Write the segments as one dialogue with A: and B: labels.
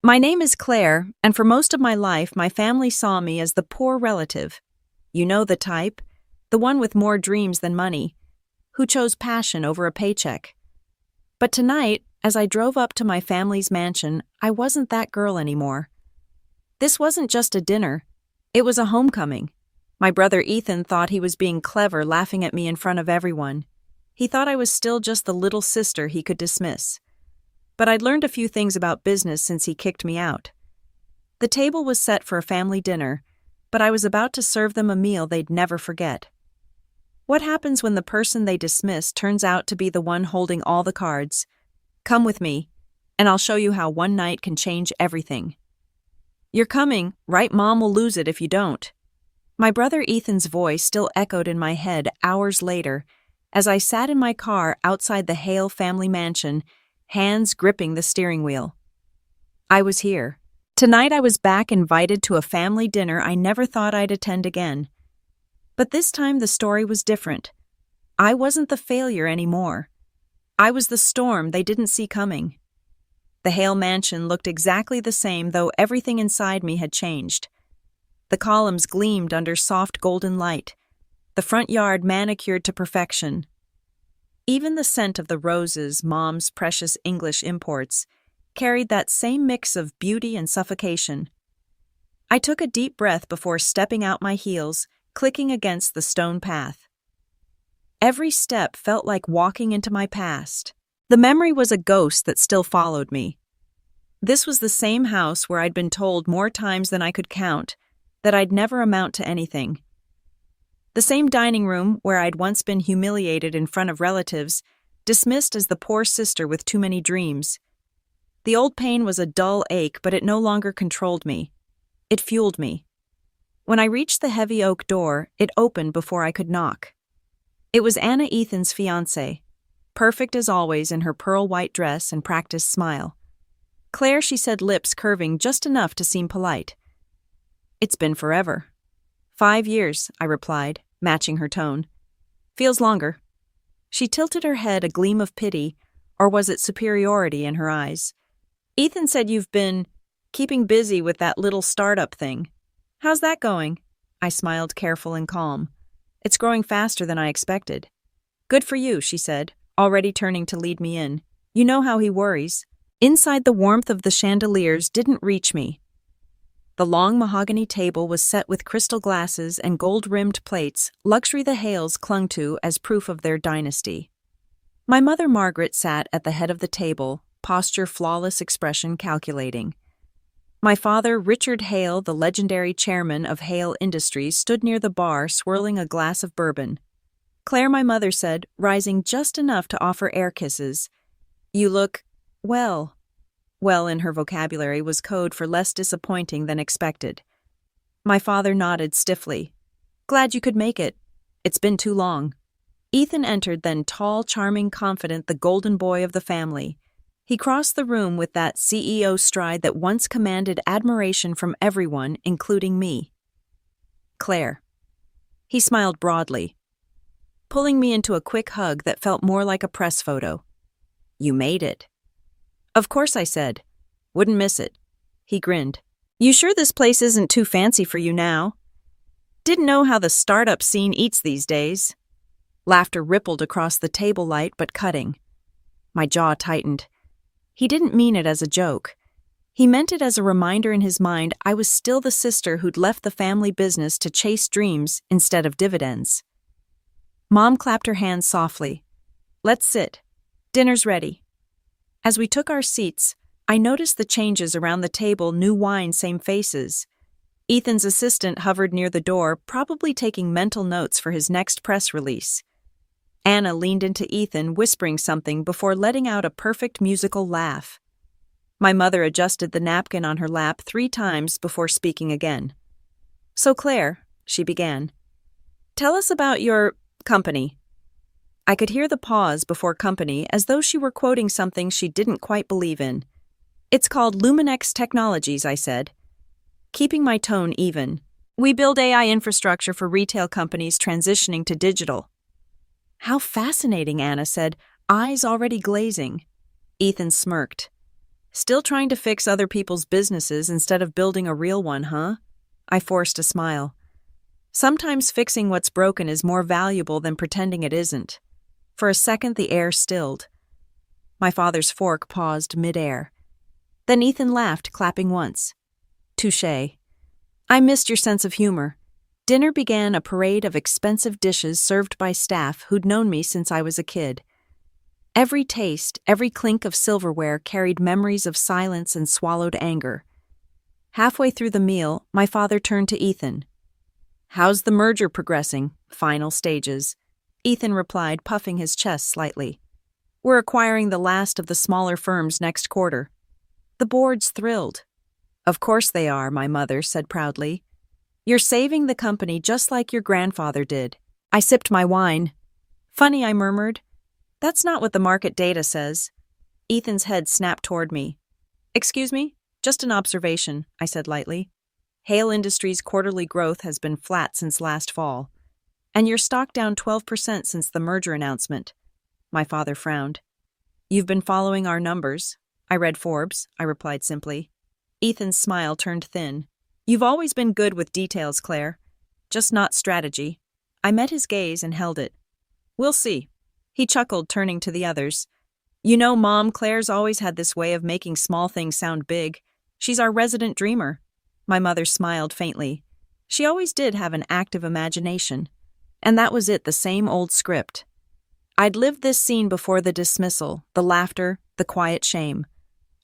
A: My name is Claire, and for most of my life, my family saw me as the poor relative. You know the type, the one with more dreams than money, who chose passion over a paycheck. But tonight, as I drove up to my family's mansion, I wasn't that girl anymore. This wasn't just a dinner, it was a homecoming. My brother Ethan thought he was being clever, laughing at me in front of everyone. He thought I was still just the little sister he could dismiss. But I'd learned a few things about business since he kicked me out. The table was set for a family dinner, but I was about to serve them a meal they'd never forget. What happens when the person they dismiss turns out to be the one holding all the cards? Come with me, and I'll show you how one night can change everything. You're coming, right? Mom will lose it if you don't. My brother Ethan's voice still echoed in my head hours later as I sat in my car outside the Hale family mansion, hands gripping the steering wheel. I was here. Tonight I was back, invited to a family dinner I never thought I'd attend again. But this time the story was different. I wasn't the failure anymore. I was the storm they didn't see coming. The Hale mansion looked exactly the same, though everything inside me had changed. The columns gleamed under soft golden light, the front yard manicured to perfection. Even the scent of the roses, Mom's precious English imports, carried that same mix of beauty and suffocation. I took a deep breath before stepping out my heels, clicking against the stone path. Every step felt like walking into my past. The memory was a ghost that still followed me. This was the same house where I'd been told more times than I could count that I'd never amount to anything. The same dining room where I'd once been humiliated in front of relatives, dismissed as the poor sister with too many dreams. The old pain was a dull ache, but it no longer controlled me. It fueled me. When I reached the heavy oak door, it opened before I could knock. It was Anna, Ethan's fiancée, perfect as always in her pearl-white dress and practiced smile. Claire, she said, lips curving just enough to seem polite. It's been forever. 5 years, I replied, matching her tone. Feels longer. She tilted her head, a gleam of pity, or was it superiority in her eyes? Ethan said you've been keeping busy with that little startup thing. How's that going? I smiled, careful and calm. It's growing faster than I expected. Good for you, she said, already turning to lead me in. You know how he worries. Inside, the warmth of the chandeliers didn't reach me. The long mahogany table was set with crystal glasses and gold-rimmed plates, luxury the Hales clung to as proof of their dynasty. My mother Margaret sat at the head of the table, posture flawless, expression calculating. My father, Richard Hale, the legendary chairman of Hale Industries, stood near the bar swirling a glass of bourbon. Claire, my mother said, rising just enough to offer air kisses. You look, well. Well in her vocabulary was code for less disappointing than expected. My father nodded stiffly. Glad you could make it. It's been too long. Ethan entered, then tall, charming, confident, the golden boy of the family. He crossed the room with that CEO stride that once commanded admiration from everyone, including me. Claire. He smiled broadly, pulling me into a quick hug that felt more like a press photo. You made it. Of course, I said. Wouldn't miss it. He grinned. You sure this place isn't too fancy for you now? Didn't know how the startup scene eats these days. Laughter rippled across the table, light but cutting. My jaw tightened. He didn't mean it as a joke. He meant it as a reminder in his mind I was still the sister who'd left the family business to chase dreams instead of dividends. Mom clapped her hands softly. Let's sit. Dinner's ready. As we took our seats, I noticed the changes around the table, new wine, same faces. Ethan's assistant hovered near the door, probably taking mental notes for his next press release. Anna leaned into Ethan, whispering something before letting out a perfect musical laugh. My mother adjusted the napkin on her lap 3 times before speaking again. So Claire, she began, tell us about your company. I could hear the pause before company as though she were quoting something she didn't quite believe in. It's called Luminex Technologies, I said, keeping my tone even. We build AI infrastructure for retail companies transitioning to digital. How fascinating, Anna said, eyes already glazing. Ethan smirked. Still trying to fix other people's businesses instead of building a real one, huh? I forced a smile. Sometimes fixing what's broken is more valuable than pretending it isn't. For a second, the air stilled. My father's fork paused mid-air. Then Ethan laughed, clapping once. Touché. I missed your sense of humor. Dinner began a parade of expensive dishes served by staff who'd known me since I was a kid. Every taste, every clink of silverware carried memories of silence and swallowed anger. Halfway through the meal, my father turned to Ethan. How's the merger progressing? Final stages. Ethan replied, puffing his chest slightly. We're acquiring the last of the smaller firms next quarter. The board's thrilled. Of course they are, my mother said proudly. You're saving the company just like your grandfather did. I sipped my wine. Funny, I murmured. That's not what the market data says. Ethan's head snapped toward me. Excuse me? Just an observation, I said lightly. Hale Industries' quarterly growth has been flat since last fall. And your stock down 12% since the merger announcement. My father frowned. You've been following our numbers. I read Forbes, I replied simply. Ethan's smile turned thin. You've always been good with details, Claire. Just not strategy. I met his gaze and held it. We'll see. He chuckled, turning to the others. You know, Mom, Claire's always had this way of making small things sound big. She's our resident dreamer. My mother smiled faintly. She always did have an active imagination. And that was it, the same old script. I'd lived this scene before the dismissal, the laughter, the quiet shame.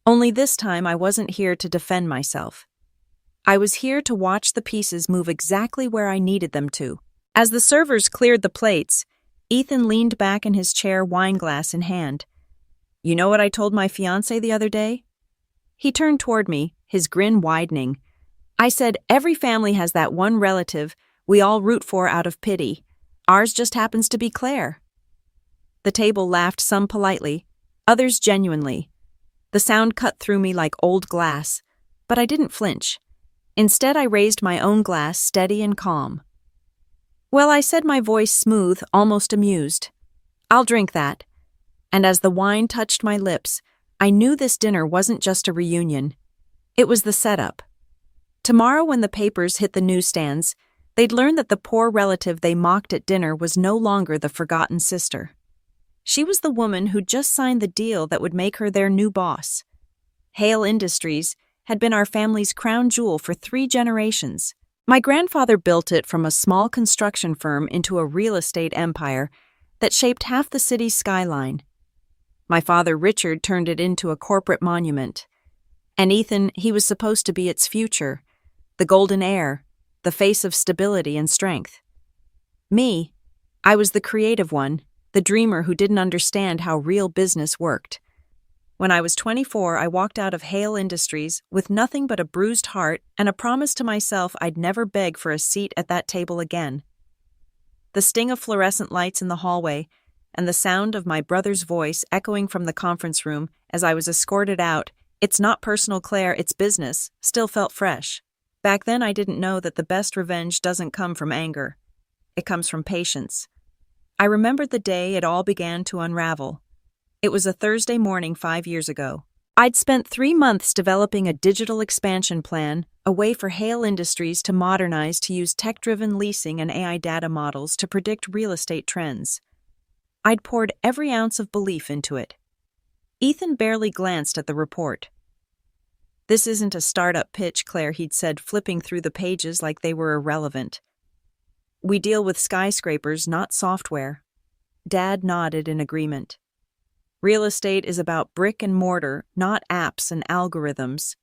A: Only this time I wasn't here to defend myself. I was here to watch the pieces move exactly where I needed them to. As the servers cleared the plates, Ethan leaned back in his chair, wineglass in hand. You know what I told my fiancé the other day? He turned toward me, his grin widening. I said, every family has that one relative we all root for out of pity. Ours just happens to be Claire. The table laughed, some politely, others genuinely. The sound cut through me like old glass, but I didn't flinch. Instead, I raised my own glass, steady and calm. Well, I said, my voice smooth, almost amused. I'll drink that. And as the wine touched my lips, I knew this dinner wasn't just a reunion. It was the setup. Tomorrow, when the papers hit the newsstands, they'd learn that the poor relative they mocked at dinner was no longer the forgotten sister. She was the woman who'd just signed the deal that would make her their new boss. Hale Industries had been our family's crown jewel for 3 generations. My grandfather built it from a small construction firm into a real estate empire that shaped half the city's skyline. My father, Richard, turned it into a corporate monument. And Ethan, he was supposed to be its future, the golden heir, the face of stability and strength. Me, I was the creative one, the dreamer who didn't understand how real business worked. When I was 24, I walked out of Hale Industries with nothing but a bruised heart and a promise to myself I'd never beg for a seat at that table again. The sting of fluorescent lights in the hallway and the sound of my brother's voice echoing from the conference room as I was escorted out, "It's not personal, Claire, it's business," still felt fresh. Back then, I didn't know that the best revenge doesn't come from anger. It comes from patience. I remembered the day it all began to unravel. It was a Thursday morning 5 years ago. I'd spent 3 months developing a digital expansion plan, a way for Hale Industries to modernize to use tech-driven leasing and AI data models to predict real estate trends. I'd poured every ounce of belief into it. Ethan barely glanced at the report. "This isn't a startup pitch, Claire," he'd said, flipping through the pages like they were irrelevant. "We deal with skyscrapers, not software." Dad nodded in agreement. "Real estate is about brick and mortar, not apps and algorithms.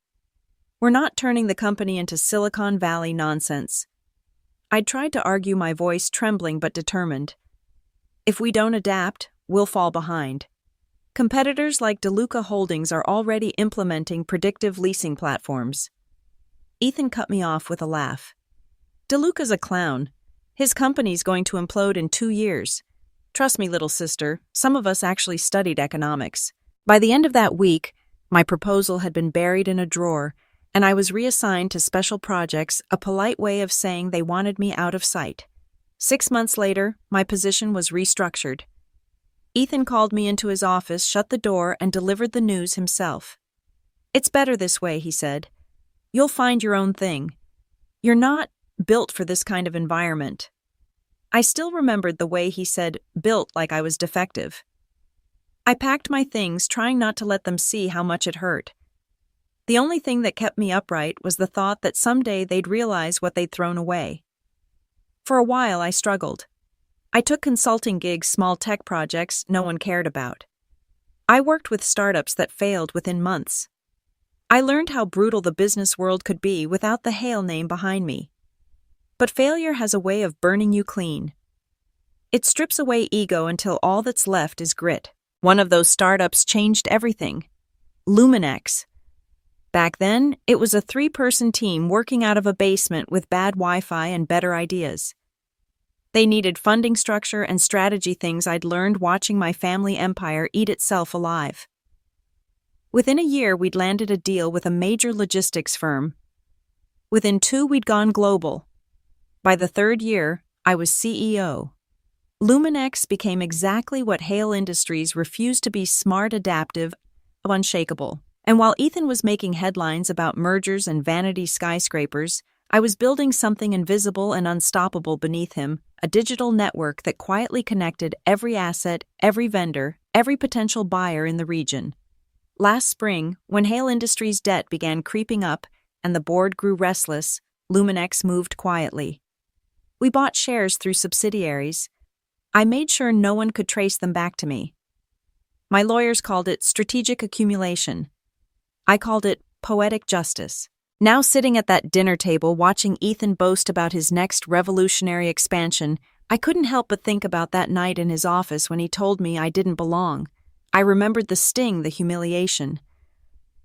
A: We're not turning the company into Silicon Valley nonsense." I'd tried to argue, my voice trembling but determined. "If we don't adapt, we'll fall behind. Competitors like DeLuca Holdings are already implementing predictive leasing platforms." Ethan cut me off with a laugh. "DeLuca's a clown. His company's going to implode in 2 years. Trust me, little sister, some of us actually studied economics." By the end of that week, my proposal had been buried in a drawer, and I was reassigned to special projects, a polite way of saying they wanted me out of sight. 6 months later, my position was restructured. Ethan called me into his office, shut the door, and delivered the news himself. "It's better this way," he said. "You'll find your own thing. You're not built for this kind of environment." I still remembered the way he said built like I was defective. I packed my things, trying not to let them see how much it hurt. The only thing that kept me upright was the thought that someday they'd realize what they'd thrown away. For a while, I struggled. I took consulting gigs, small tech projects no one cared about. I worked with startups that failed within months. I learned how brutal the business world could be without the Hale name behind me. But failure has a way of burning you clean. It strips away ego until all that's left is grit. One of those startups changed everything. Luminex. Back then, it was a 3-person team working out of a basement with bad Wi-Fi and better ideas. They needed funding structure and strategy, things I'd learned watching my family empire eat itself alive. Within a year, we'd landed a deal with a major logistics firm. Within 2, we'd gone global. By the 3rd year, I was CEO. Luminex became exactly what Hale Industries refused to be: smart, adaptive, unshakable. And while Ethan was making headlines about mergers and vanity skyscrapers, I was building something invisible and unstoppable beneath him, a digital network that quietly connected every asset, every vendor, every potential buyer in the region. Last spring, when Hale Industries' debt began creeping up and the board grew restless, Luminex moved quietly. We bought shares through subsidiaries. I made sure no one could trace them back to me. My lawyers called it strategic accumulation. I called it poetic justice. Now, sitting at that dinner table watching Ethan boast about his next revolutionary expansion, I couldn't help but think about that night in his office when he told me I didn't belong. I remembered the sting, the humiliation.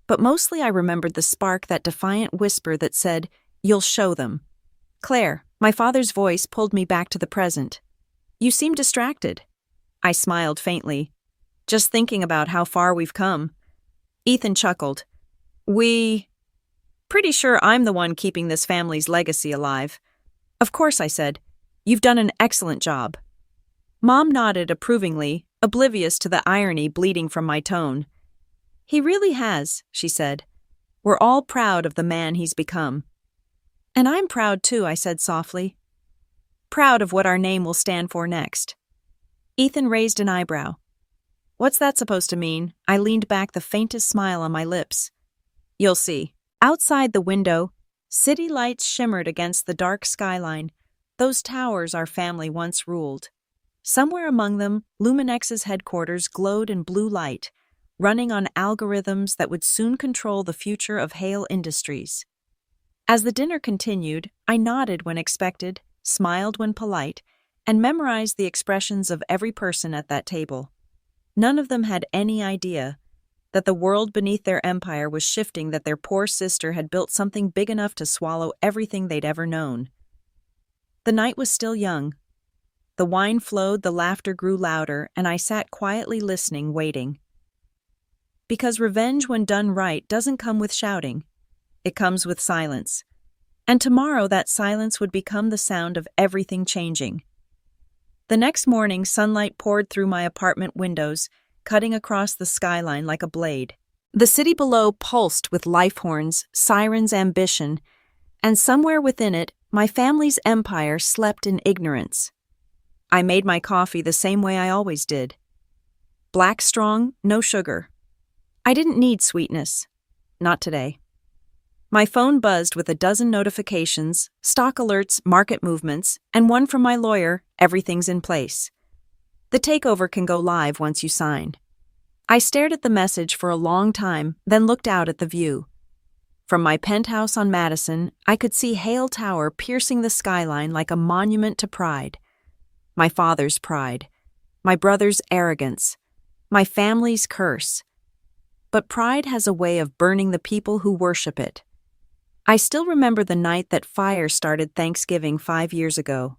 A: But mostly I remembered the spark, that defiant whisper that said, "You'll show them." "Claire," my father's voice pulled me back to the present. "You seem distracted." I smiled faintly. "Just thinking about how far we've come." Ethan chuckled. Pretty sure I'm the one keeping this family's legacy alive." "Of course," I said. "You've done an excellent job." Mom nodded approvingly, oblivious to the irony bleeding from my tone. "He really has," she said. "We're all proud of the man he's become." "And I'm proud too," I said softly. "Proud of what our name will stand for next." Ethan raised an eyebrow. "What's that supposed to mean?" I leaned back, the faintest smile on my lips. "You'll see." Outside the window, city lights shimmered against the dark skyline, those towers our family once ruled. Somewhere among them, Luminex's headquarters glowed in blue light, running on algorithms that would soon control the future of Hale Industries. As the dinner continued, I nodded when expected, smiled when polite, and memorized the expressions of every person at that table. None of them had any idea that the world beneath their empire was shifting, that their poor sister had built something big enough to swallow everything they'd ever known. The night was still young. The wine flowed, the laughter grew louder, and I sat quietly listening, waiting. Because revenge, when done right, doesn't come with shouting. It comes with silence. And tomorrow that silence would become the sound of everything changing. The next morning, sunlight poured through my apartment windows, cutting across the skyline like a blade. The city below pulsed with life horns, sirens, ambition, and somewhere within it, my family's empire slept in ignorance. I made my coffee the same way I always did. Black strong, no sugar. I didn't need sweetness. Not today. My phone buzzed with a dozen notifications, stock alerts, market movements, and one from my lawyer: everything's in place. The takeover can go live once you sign. I stared at the message for a long time, then looked out at the view. From my penthouse on Madison, I could see Hale Tower piercing the skyline like a monument to pride. My father's pride, my brother's arrogance, my family's curse. But pride has a way of burning the people who worship it. I still remember the night that fire started Thanksgiving 5 years ago.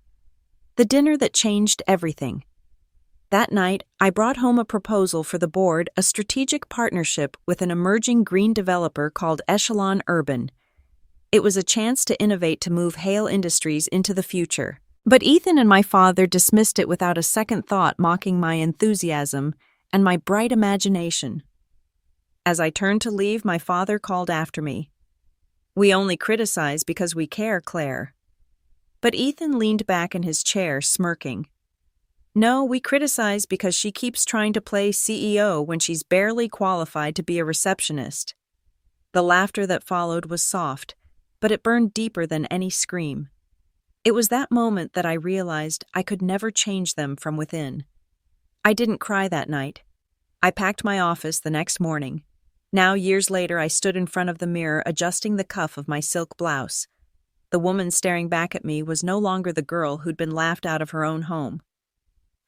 A: The dinner that changed everything. That night, I brought home a proposal for the board, a strategic partnership with an emerging green developer called Echelon Urban. It was a chance to innovate, to move Hale Industries into the future. But Ethan and my father dismissed it without a second thought, mocking my enthusiasm and my bright imagination. As I turned to leave, my father called after me. "We only criticize because we care, Claire." But Ethan leaned back in his chair, smirking. "No, we criticize because she keeps trying to play CEO when she's barely qualified to be a receptionist." The laughter that followed was soft, but it burned deeper than any scream. It was that moment that I realized I could never change them from within. I didn't cry that night. I packed my office the next morning. Now, years later, I stood in front of the mirror adjusting the cuff of my silk blouse. The woman staring back at me was no longer the girl who'd been laughed out of her own home.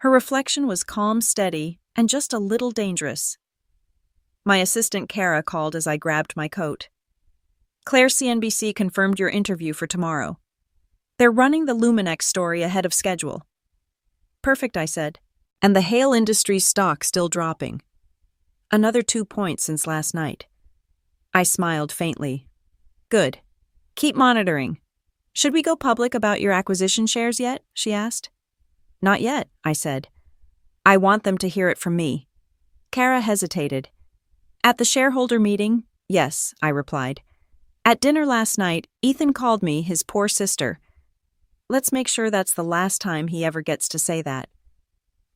A: Her reflection was calm, steady, and just a little dangerous. My assistant Kara called as I grabbed my coat. "Claire, CNBC confirmed your interview for tomorrow. They're running the Luminex story ahead of schedule." "Perfect," I said. "And the Hale Industries stock still dropping." "Another 2 points since last night." I smiled faintly. "Good. Keep monitoring. Should we go public about your acquisition shares yet?" she asked. "Not yet," I said. "I want them to hear it from me." Kara hesitated. "At the shareholder meeting?" "Yes," I replied. "At dinner last night, Ethan called me his poor sister. Let's make sure that's the last time he ever gets to say that."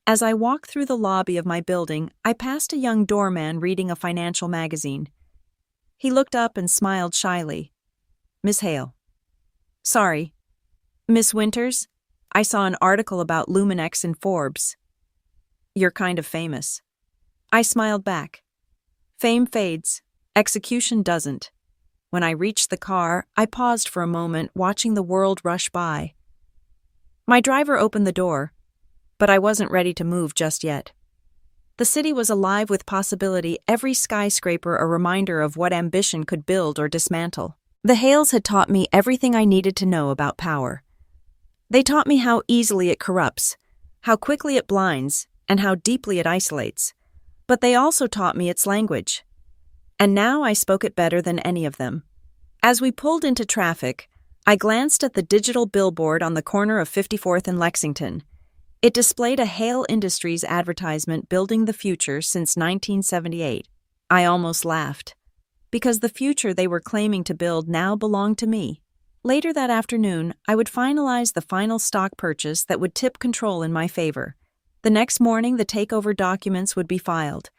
A: As I walked through the lobby of my building, I passed a young doorman reading a financial magazine. He looked up and smiled shyly. "Miss Hale." "Sorry. Miss Winters? I saw an article about Luminex in Forbes." "You're kind of famous." I smiled back. "Fame fades. Execution doesn't." When I reached the car, I paused for a moment, watching the world rush by. My driver opened the door, but I wasn't ready to move just yet. The city was alive with possibility, every skyscraper a reminder of what ambition could build or dismantle. The Hales had taught me everything I needed to know about power. They taught me how easily it corrupts, how quickly it blinds, and how deeply it isolates. But they also taught me its language. And now I spoke it better than any of them. As we pulled into traffic, I glanced at the digital billboard on the corner of 54th and Lexington. It displayed a Hale Industries advertisement building the future since 1978. I almost laughed, because the future they were claiming to build now belonged to me. Later that afternoon, I would finalize the final stock purchase that would tip control in my favor. The next morning, the takeover documents would be filed.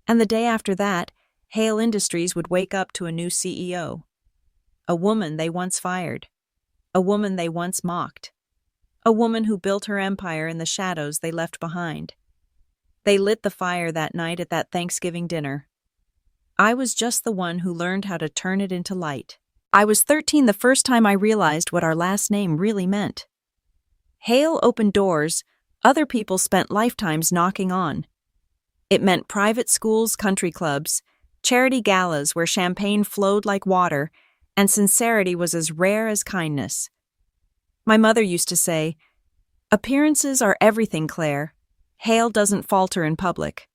A: And the day after that, Hale Industries would wake up to a new CEO. A woman they once fired. A woman they once mocked. A woman who built her empire in the shadows they left behind. They lit the fire that night at that Thanksgiving dinner. I was just the one who learned how to turn it into light. I was 13 the first time I realized what our last name really meant. Hale opened doors other people spent lifetimes knocking on. It meant private schools, country clubs, charity galas where champagne flowed like water, and sincerity was as rare as kindness. My mother used to say, "Appearances are everything, Claire. Hale doesn't falter in public."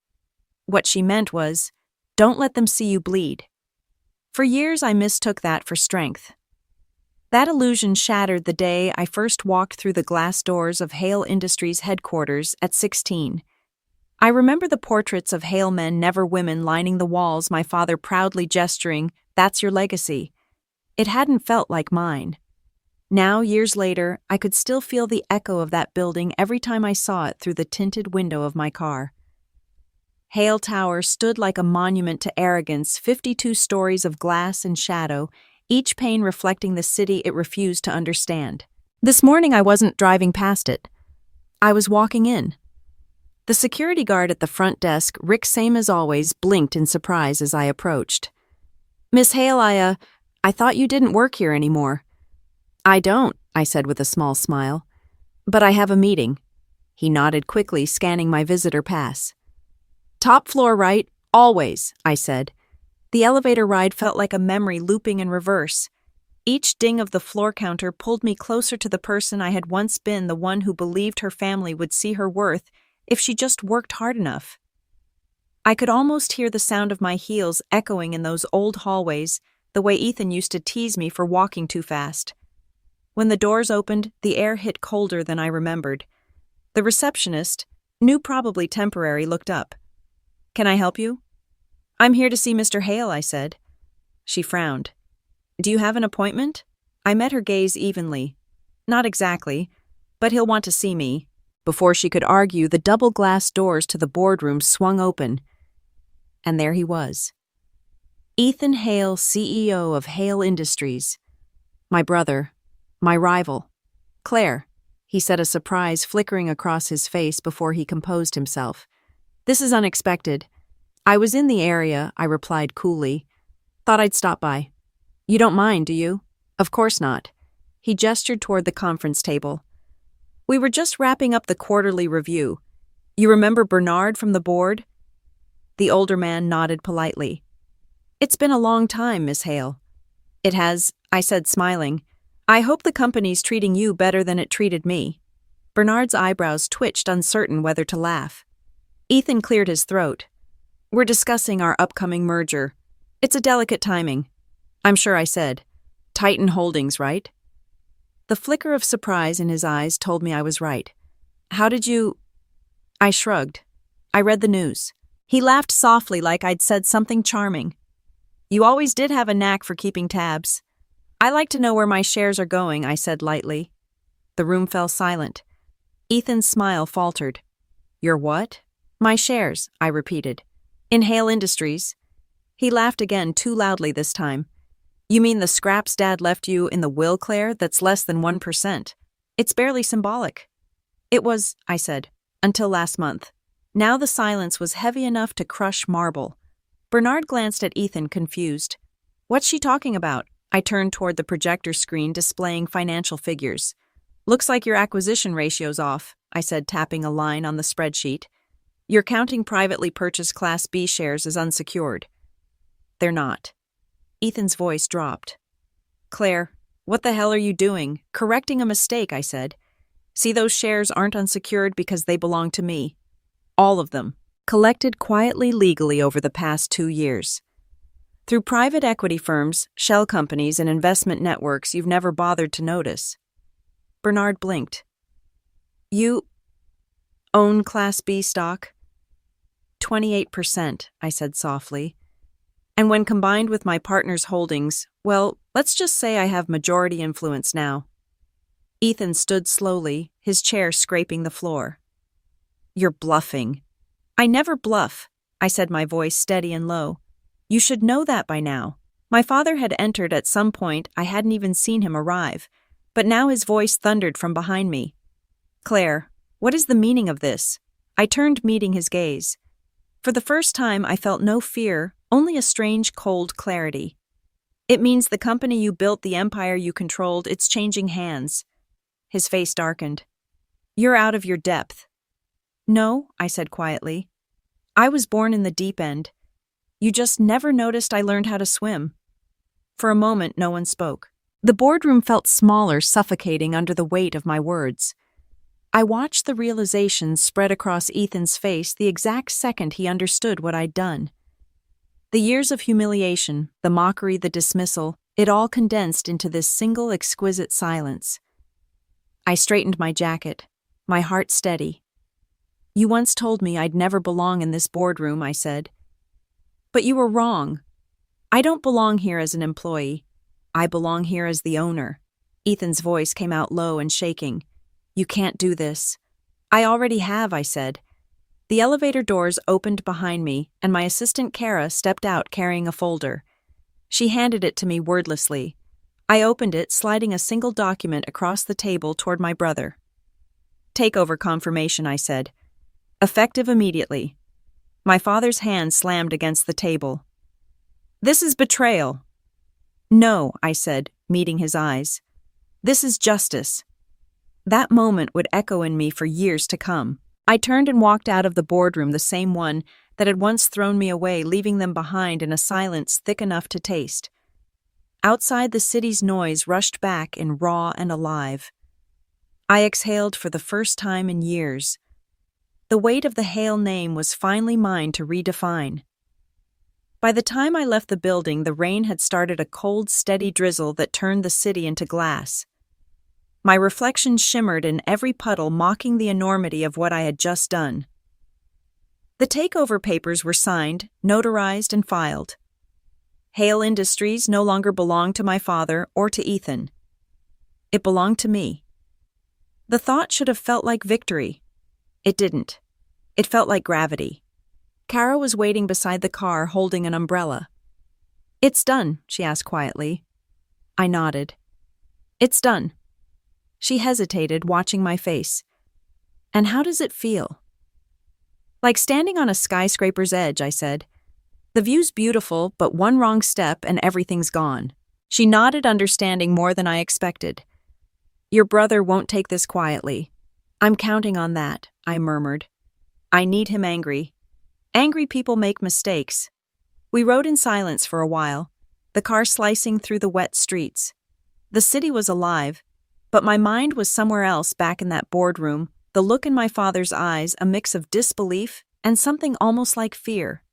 A: What she meant was, don't let them see you bleed. For years I mistook that for strength. That illusion shattered the day I first walked through the glass doors of Hale Industries headquarters at 16. I remember the portraits of Hale men, never women, lining the walls, my father proudly gesturing, "That's your legacy." It hadn't felt like mine. Now, years later, I could still feel the echo of that building every time I saw it through the tinted window of my car. Hale Tower stood like a monument to arrogance, 52 stories of glass and shadow, each pane reflecting the city it refused to understand. This morning I wasn't driving past it. I was walking in. The security guard at the front desk, Rick, same as always, blinked in surprise as I approached. "Miss Hale, I thought you didn't work here anymore." "I don't," I said with a small smile. "But I have a meeting." He nodded quickly, scanning my visitor pass. "Top floor, right? Always," I said. The elevator ride felt like a memory looping in reverse. Each ding of the floor counter pulled me closer to the person I had once been, the one who believed her family would see her worth if she just worked hard enough. I could almost hear the sound of my heels echoing in those old hallways, the way Ethan used to tease me for walking too fast. When the doors opened, the air hit colder than I remembered. The receptionist, new probably temporary, looked up. "Can I help you?" I'm here to see Mr. Hale, I said. She frowned. Do you have an appointment? I met her gaze evenly. Not exactly, but he'll want to see me. Before she could argue, the double glass doors to the boardroom swung open. And there he was. Ethan Hale, CEO of Hale Industries. My brother. My rival. Claire, he said, a surprise flickering across his face before he composed himself. This is unexpected. I was in the area, I replied coolly. Thought I'd stop by. You don't mind, do you? Of course not. He gestured toward the conference table. We were just wrapping up the quarterly review. You remember Bernard from the board? The older man nodded politely. It's been a long time, Miss Hale. It has, I said, smiling. I hope the company's treating you better than it treated me. Bernard's eyebrows twitched, uncertain whether to laugh. Ethan cleared his throat. We're discussing our upcoming merger. It's a delicate timing. I'm sure, I said. Titan Holdings, right? The flicker of surprise in his eyes told me I was right. How did you... I shrugged. I read the news. He laughed softly like I'd said something charming. You always did have a knack for keeping tabs. I like to know where my shares are going, I said lightly. The room fell silent. Ethan's smile faltered. Your what? My shares, I repeated. In Hale Industries. He laughed again, too loudly this time. You mean the scraps Dad left you in the will, Claire, that's less than 1%? It's barely symbolic. It was, I said, until last month. Now the silence was heavy enough to crush marble. Bernard glanced at Ethan, confused. What's she talking about? I turned toward the projector screen displaying financial figures. Looks like your acquisition ratio's off, I said, tapping a line on the spreadsheet. You're counting privately purchased Class B shares as unsecured. They're not. Ethan's voice dropped. Claire, what the hell are you doing? Correcting a mistake, I said. See, those shares aren't unsecured because they belong to me. All of them. Collected quietly legally over the past 2 years. Through private equity firms, shell companies, and investment networks you've never bothered to notice. Bernard blinked. You own Class B stock? 28%, I said softly. And when combined with my partner's holdings, well, let's just say I have majority influence now. Ethan stood slowly, his chair scraping the floor. You're bluffing. I never bluff, I said, my voice steady and low. You should know that by now. My father had entered at some point. I hadn't even seen him arrive, but now his voice thundered from behind me. Claire, what is the meaning of this? I turned, meeting his gaze. For the first time, I felt no fear, only a strange, cold clarity. It means the company you built, the empire you controlled, it's changing hands. His face darkened. You're out of your depth. No, I said quietly. I was born in the deep end. You just never noticed I learned how to swim. For a moment, no one spoke. The boardroom felt smaller, suffocating under the weight of my words. I watched the realization spread across Ethan's face the exact second he understood what I'd done. The years of humiliation, the mockery, the dismissal, it all condensed into this single exquisite silence. I straightened my jacket, my heart steady. You once told me I'd never belong in this boardroom, I said. But you were wrong. I don't belong here as an employee. I belong here as the owner. Ethan's voice came out low and shaking. You can't do this. I already have, I said. The elevator doors opened behind me, and my assistant Kara stepped out carrying a folder. She handed it to me wordlessly. I opened it, sliding a single document across the table toward my brother. Takeover confirmation, I said. Effective immediately. My father's hand slammed against the table. This is betrayal. No, I said, meeting his eyes. This is justice. That moment would echo in me for years to come. I turned and walked out of the boardroom, the same one that had once thrown me away, leaving them behind in a silence thick enough to taste. Outside, the city's noise rushed back in raw and alive. I exhaled for the first time in years. The weight of the Hale name was finally mine to redefine. By the time I left the building, the rain had started a cold, steady drizzle that turned the city into glass. My reflection shimmered in every puddle, mocking the enormity of what I had just done. The takeover papers were signed, notarized, and filed. Hale Industries no longer belonged to my father or to Ethan. It belonged to me. The thought should have felt like victory. It didn't. It felt like gravity. Kara was waiting beside the car holding an umbrella. "It's done," she asked quietly. I nodded. "It's done." She hesitated, watching my face. "And how does it feel?" "Like standing on a skyscraper's edge," I said. "The view's beautiful, but one wrong step and everything's gone." She nodded, understanding more than I expected. "Your brother won't take this quietly." "I'm counting on that," I murmured. "I need him angry. Angry people make mistakes." We rode in silence for a while, the car slicing through the wet streets. The city was alive, but my mind was somewhere else back in that boardroom, the look in my father's eyes a mix of disbelief and something almost like fear.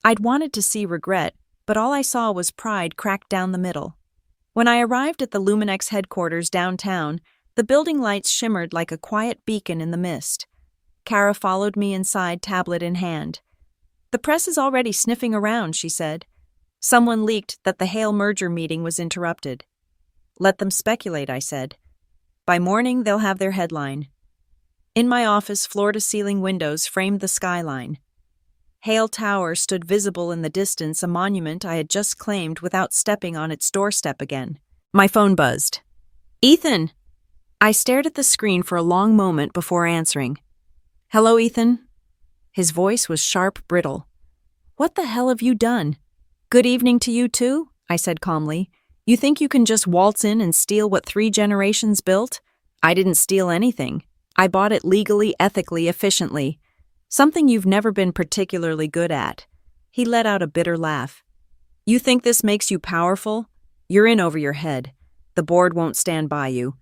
A: I'd wanted to see regret, but all I saw was pride cracked down the middle. When I arrived at the Luminex headquarters downtown, the building lights shimmered like a quiet beacon in the mist. Kara followed me inside, tablet in hand. "The press is already sniffing around," she said. "Someone leaked that the Hale merger meeting was interrupted." "Let them speculate," I said. "By morning, they'll have their headline." In my office, floor-to-ceiling windows framed the skyline. Hale Tower stood visible in the distance, a monument I had just claimed without stepping on its doorstep again. My phone buzzed. "Ethan!" I stared at the screen for a long moment before answering. "Hello, Ethan?" His voice was sharp, brittle. "What the hell have you done?" "Good evening to you too," I said calmly. "You think you can just waltz in and steal what 3 generations built? I didn't steal anything. I bought it legally, ethically, efficiently. Something you've never been particularly good at." He let out a bitter laugh. "You think this makes you powerful? You're in over your head. The board won't stand by you."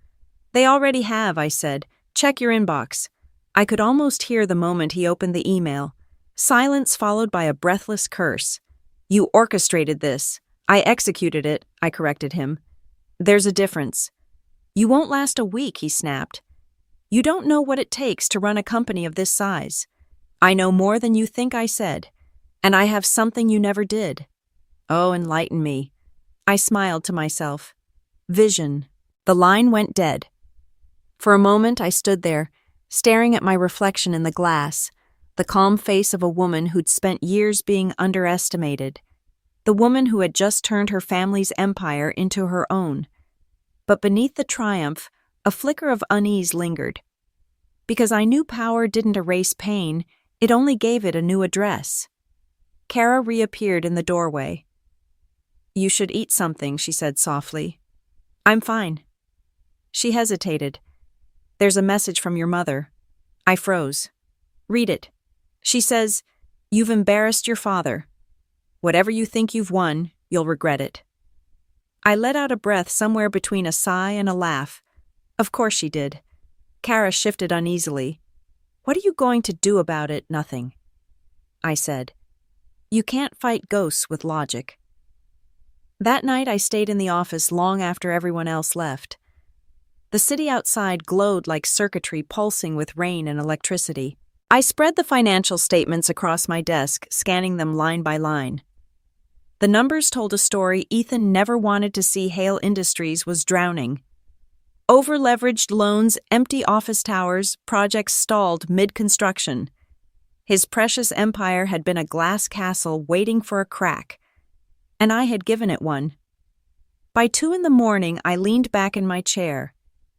A: "They already have," I said. "Check your inbox." I could almost hear the moment he opened the email. Silence followed by a breathless curse. "You orchestrated this." "I executed it," I corrected him. "There's a difference." "You won't last a week," he snapped. "You don't know what it takes to run a company of this size." "I know more than you think," I said. "And I have something you never did." "Oh, enlighten me." I smiled to myself. "Vision." The line went dead. For a moment I stood there, staring at my reflection in the glass, the calm face of a woman who'd spent years being underestimated, the woman who had just turned her family's empire into her own. But beneath the triumph, a flicker of unease lingered. Because I knew power didn't erase pain, it only gave it a new address. Kara reappeared in the doorway. "You should eat something," she said softly. "I'm fine." She hesitated. "There's a message from your mother." I froze. "Read it." She says, "You've embarrassed your father. Whatever you think you've won, you'll regret it." I let out a breath somewhere between a sigh and a laugh. Of course she did. Kara shifted uneasily. "What are you going to do about it?" "Nothing," I said. "You can't fight ghosts with logic." That night I stayed in the office long after everyone else left. The city outside glowed like circuitry pulsing with rain and electricity. I spread the financial statements across my desk, scanning them line by line. The numbers told a story Ethan never wanted to see. Hale Industries was drowning. Over-leveraged loans, empty office towers, projects stalled mid-construction. His precious empire had been a glass castle waiting for a crack, and I had given it one. By 2 a.m, I leaned back in my chair,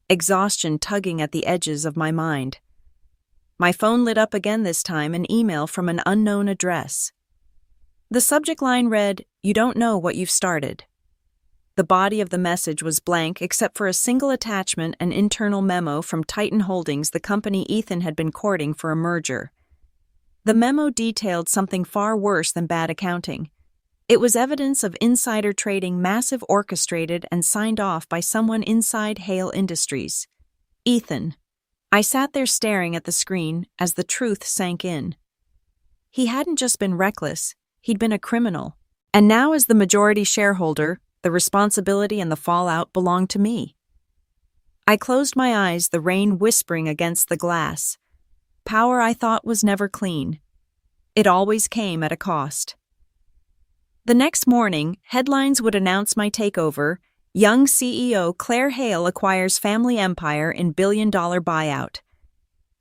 A: exhaustion tugging at the edges of my mind. My phone lit up again, this time an email from an unknown address. The subject line read, "You don't know what you've started." The body of the message was blank except for a single attachment, an internal memo from Titan Holdings, the company Ethan had been courting for a merger. The memo detailed something far worse than bad accounting. It was evidence of insider trading, massive, orchestrated, and signed off by someone inside Hale Industries. Ethan. I sat there staring at the screen as the truth sank in. He hadn't just been reckless, he'd been a criminal. And now, as the majority shareholder, the responsibility and the fallout belonged to me. I closed my eyes, the rain whispering against the glass. Power, I thought, was never clean. It always came at a cost. The next morning, headlines would announce my takeover. Young CEO Claire Hale acquires family empire in billion-dollar buyout.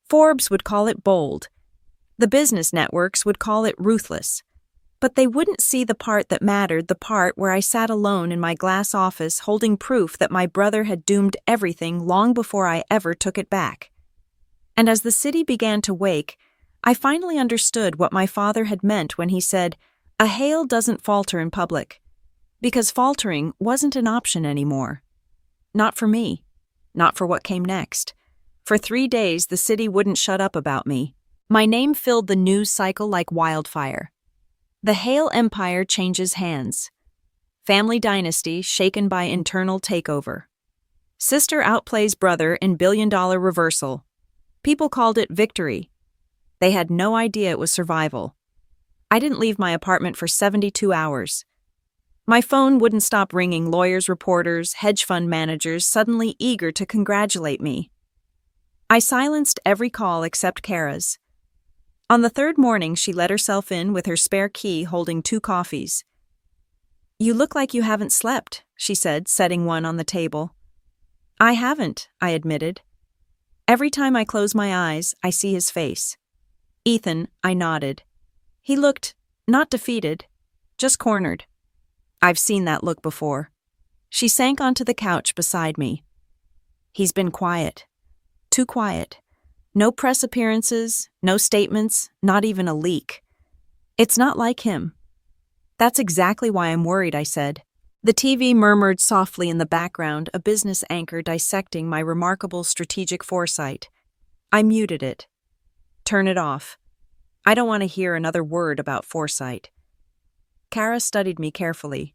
A: Forbes would call it bold. The business networks would call it ruthless. But they wouldn't see the part that mattered, the part where I sat alone in my glass office holding proof that my brother had doomed everything long before I ever took it back. And as the city began to wake, I finally understood what my father had meant when he said, "A Hale doesn't falter in public." Because faltering wasn't an option anymore. Not for me. Not for what came next. For 3 days, the city wouldn't shut up about me. My name filled the news cycle like wildfire. The Hale empire changes hands. Family dynasty shaken by internal takeover. Sister outplays brother in billion-dollar reversal. People called it victory. They had no idea it was survival. I didn't leave my apartment for 72 hours. My phone wouldn't stop ringing, lawyers, reporters, hedge fund managers suddenly eager to congratulate me. I silenced every call except Kara's. On the third morning, she let herself in with her spare key holding 2 coffees. "You look like you haven't slept," she said, setting one on the table. "I haven't," I admitted. "Every time I close my eyes, I see his face." "Ethan," I nodded. He looked, not defeated, just cornered. "I've seen that look before." She sank onto the couch beside me. "He's been quiet. Too quiet. No press appearances, no statements, not even a leak. It's not like him." "That's exactly why I'm worried," I said. The TV murmured softly in the background, a business anchor dissecting my remarkable strategic foresight. I muted it. "Turn it off. I don't want to hear another word about foresight." Kara studied me carefully.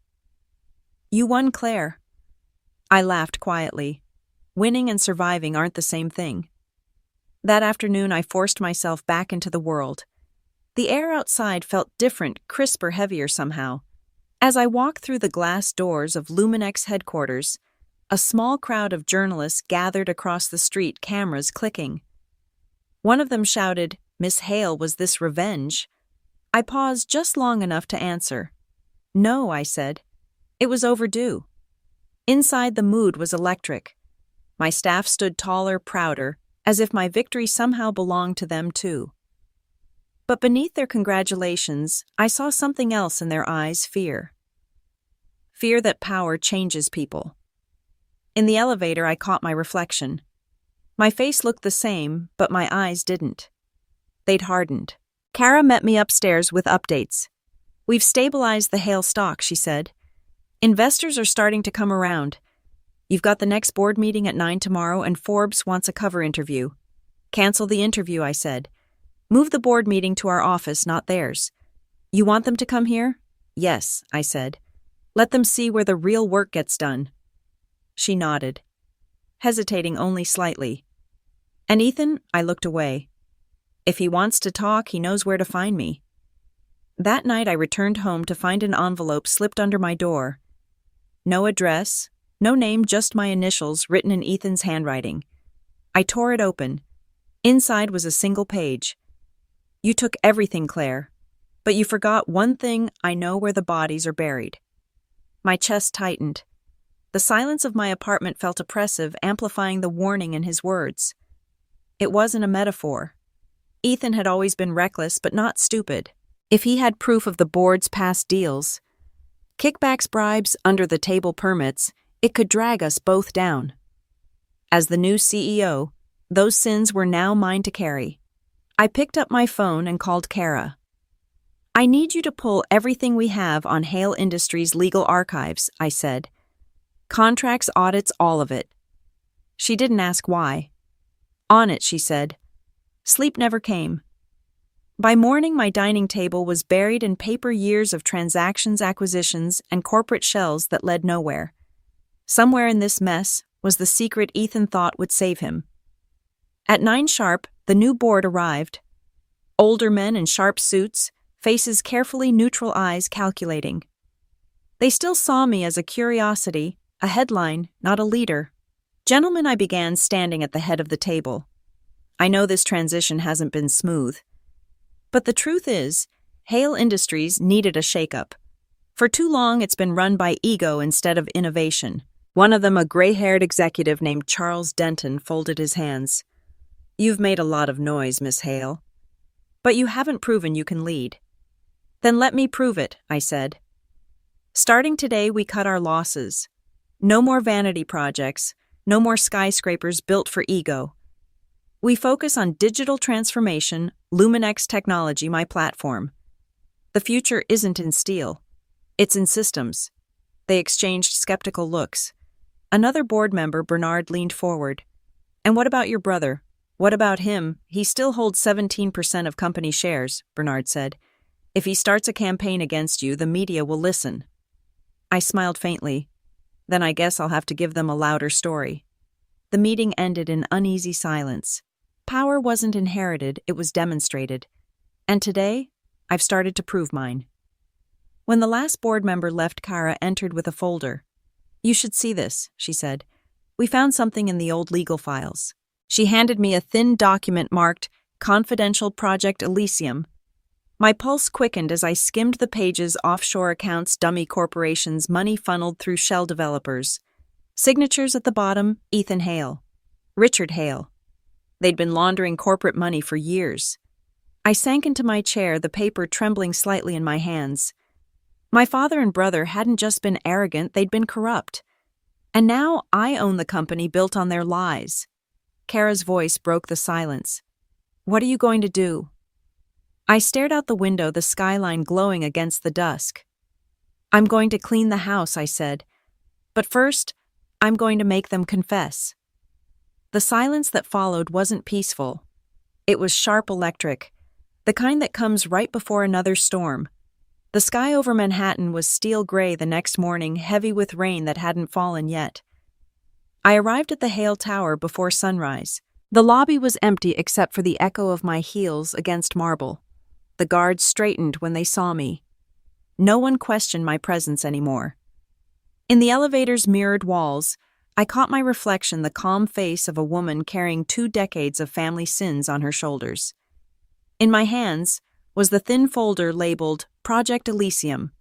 A: "You won, Claire." I laughed quietly. Winning and surviving aren't the same thing. That afternoon, I forced myself back into the world. The air outside felt different, crisper, heavier somehow. As I walked through the glass doors of Luminex headquarters, a small crowd of journalists gathered across the street, cameras clicking. One of them shouted, "Miss Hale, was this revenge?" I paused just long enough to answer. "No," I said. "It was overdue." Inside, the mood was electric. My staff stood taller, prouder, as if my victory somehow belonged to them too. But beneath their congratulations, I saw something else in their eyes, fear. Fear that power changes people. In the elevator, I caught my reflection. My face looked the same, but my eyes didn't. They'd hardened. Kara met me upstairs with updates. "We've stabilized the Hale stock," she said. "Investors are starting to come around. You've got the next board meeting at 9 tomorrow, and Forbes wants a cover interview." "Cancel the interview," I said. "Move the board meeting to our office, not theirs." "You want them to come here?" "Yes," I said. "Let them see where the real work gets done." She nodded, hesitating only slightly. "And Ethan?" I looked away. "If he wants to talk, he knows where to find me." That night I returned home to find an envelope slipped under my door. No address, no name, just my initials written in Ethan's handwriting. I tore it open. Inside was a single page. "You took everything, Claire, but you forgot one thing. I know where the bodies are buried." My chest tightened. The silence of my apartment felt oppressive, amplifying the warning in his words. It wasn't a metaphor. Ethan had always been reckless, but not stupid. If he had proof of the board's past deals, kickbacks, bribes, under-the-table permits, it could drag us both down. As the new CEO, those sins were now mine to carry. I picked up my phone and called Kara. "I need you to pull everything we have on Hale Industries' legal archives," I said. "Contracts, audits, all of it." She didn't ask why. "On it," she said. Sleep never came. By morning, my dining table was buried in paper, years of transactions, acquisitions, and corporate shells that led nowhere. Somewhere in this mess was the secret Ethan thought would save him. At 9 sharp, the new board arrived. Older men in sharp suits, faces carefully, neutral eyes calculating. They still saw me as a curiosity, a headline, not a leader. "Gentlemen," I began, standing at the head of the table. "I know this transition hasn't been smooth. But the truth is, Hale Industries needed a shakeup. For too long, it's been run by ego instead of innovation. One of them, a gray-haired executive named Charles Denton, folded his hands. "You've made a lot of noise, Miss Hale. But you haven't proven you can lead." "Then let me prove it," I said. Starting today, we cut our losses. No more vanity projects, no more skyscrapers built for ego. We focus on digital transformation, Luminex technology, my platform. The future isn't in steel. It's in systems. They exchanged skeptical looks. Another board member, Bernard, leaned forward. "And what about your brother? What about him? He still holds 17% of company shares," Bernard said. "If he starts a campaign against you, the media will listen." I smiled faintly. "Then I guess I'll have to give them a louder story." The meeting ended in uneasy silence. Power wasn't inherited, it was demonstrated. And today, I've started to prove mine. When the last board member left, Kara entered with a folder. "You should see this," she said. "We found something in the old legal files." She handed me a thin document marked Confidential Project Elysium. My pulse quickened as I skimmed the pages. Offshore accounts, dummy corporations, money funneled through shell developers. Signatures at the bottom, Ethan Hale. Richard Hale. They'd been laundering corporate money for years. I sank into my chair, the paper trembling slightly in my hands. My father and brother hadn't just been arrogant, they'd been corrupt. And now I own the company built on their lies. Kara's voice broke the silence. "What are you going to do?" I stared out the window, the skyline glowing against the dusk. "I'm going to clean the house," I said. "But first, I'm going to make them confess." The silence that followed wasn't peaceful. It was sharp, electric, the kind that comes right before another storm. The sky over Manhattan was steel gray the next morning, heavy with rain that hadn't fallen yet. I arrived at the Hale Tower before sunrise. The lobby was empty except for the echo of my heels against marble. The guards straightened when they saw me. No one questioned my presence anymore. In the elevator's mirrored walls, I caught my reflection, the calm face of a woman carrying 2 decades of family sins on her shoulders. In my hands was the thin folder labeled Project Elysium,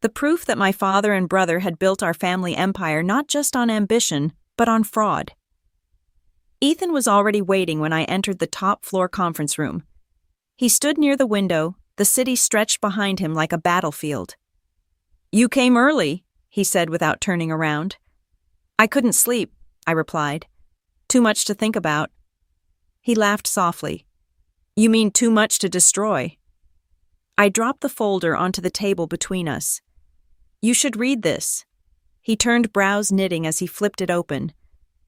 A: the proof that my father and brother had built our family empire not just on ambition, but on fraud. Ethan was already waiting when I entered the top-floor conference room. He stood near the window, the city stretched behind him like a battlefield. "You came early," he said without turning around. "I couldn't sleep," I replied. "Too much to think about." He laughed softly. "You mean too much to destroy?" I dropped the folder onto the table between us. "You should read this." He turned, brows knitting as he flipped it open.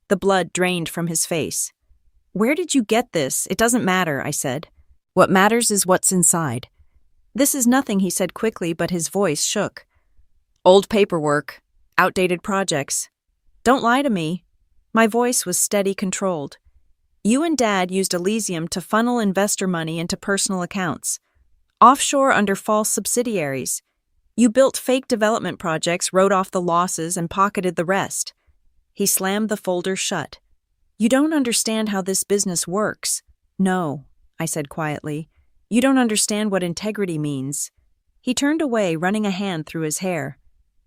A: The blood drained from his face. "Where did you get this? It doesn't matter," I said. "What matters is what's inside." "This is nothing," he said quickly, but his voice shook. "Old paperwork, outdated projects. Don't lie to me." My voice was steady, controlled. "You and Dad used Elysium to funnel investor money into personal accounts. Offshore under false subsidiaries. You built fake development projects, wrote off the losses, and pocketed the rest." He slammed the folder shut. "You don't understand how this business works." "No," I said quietly. "You don't understand what integrity means." He turned away, running a hand through his hair.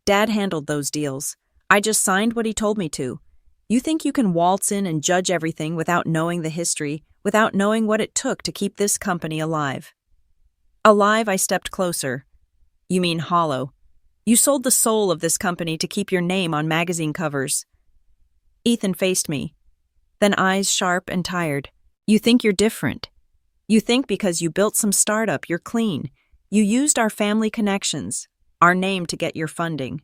A: "Dad handled those deals. I just signed what he told me to. You think you can waltz in and judge everything without knowing the history, without knowing what it took to keep this company alive." Alive, I stepped closer. "You mean hollow. You sold the soul of this company to keep your name on magazine covers." Ethan faced me, then eyes sharp and tired. "You think you're different. You think because you built some startup, you're clean. You used our family connections, our name to get your funding.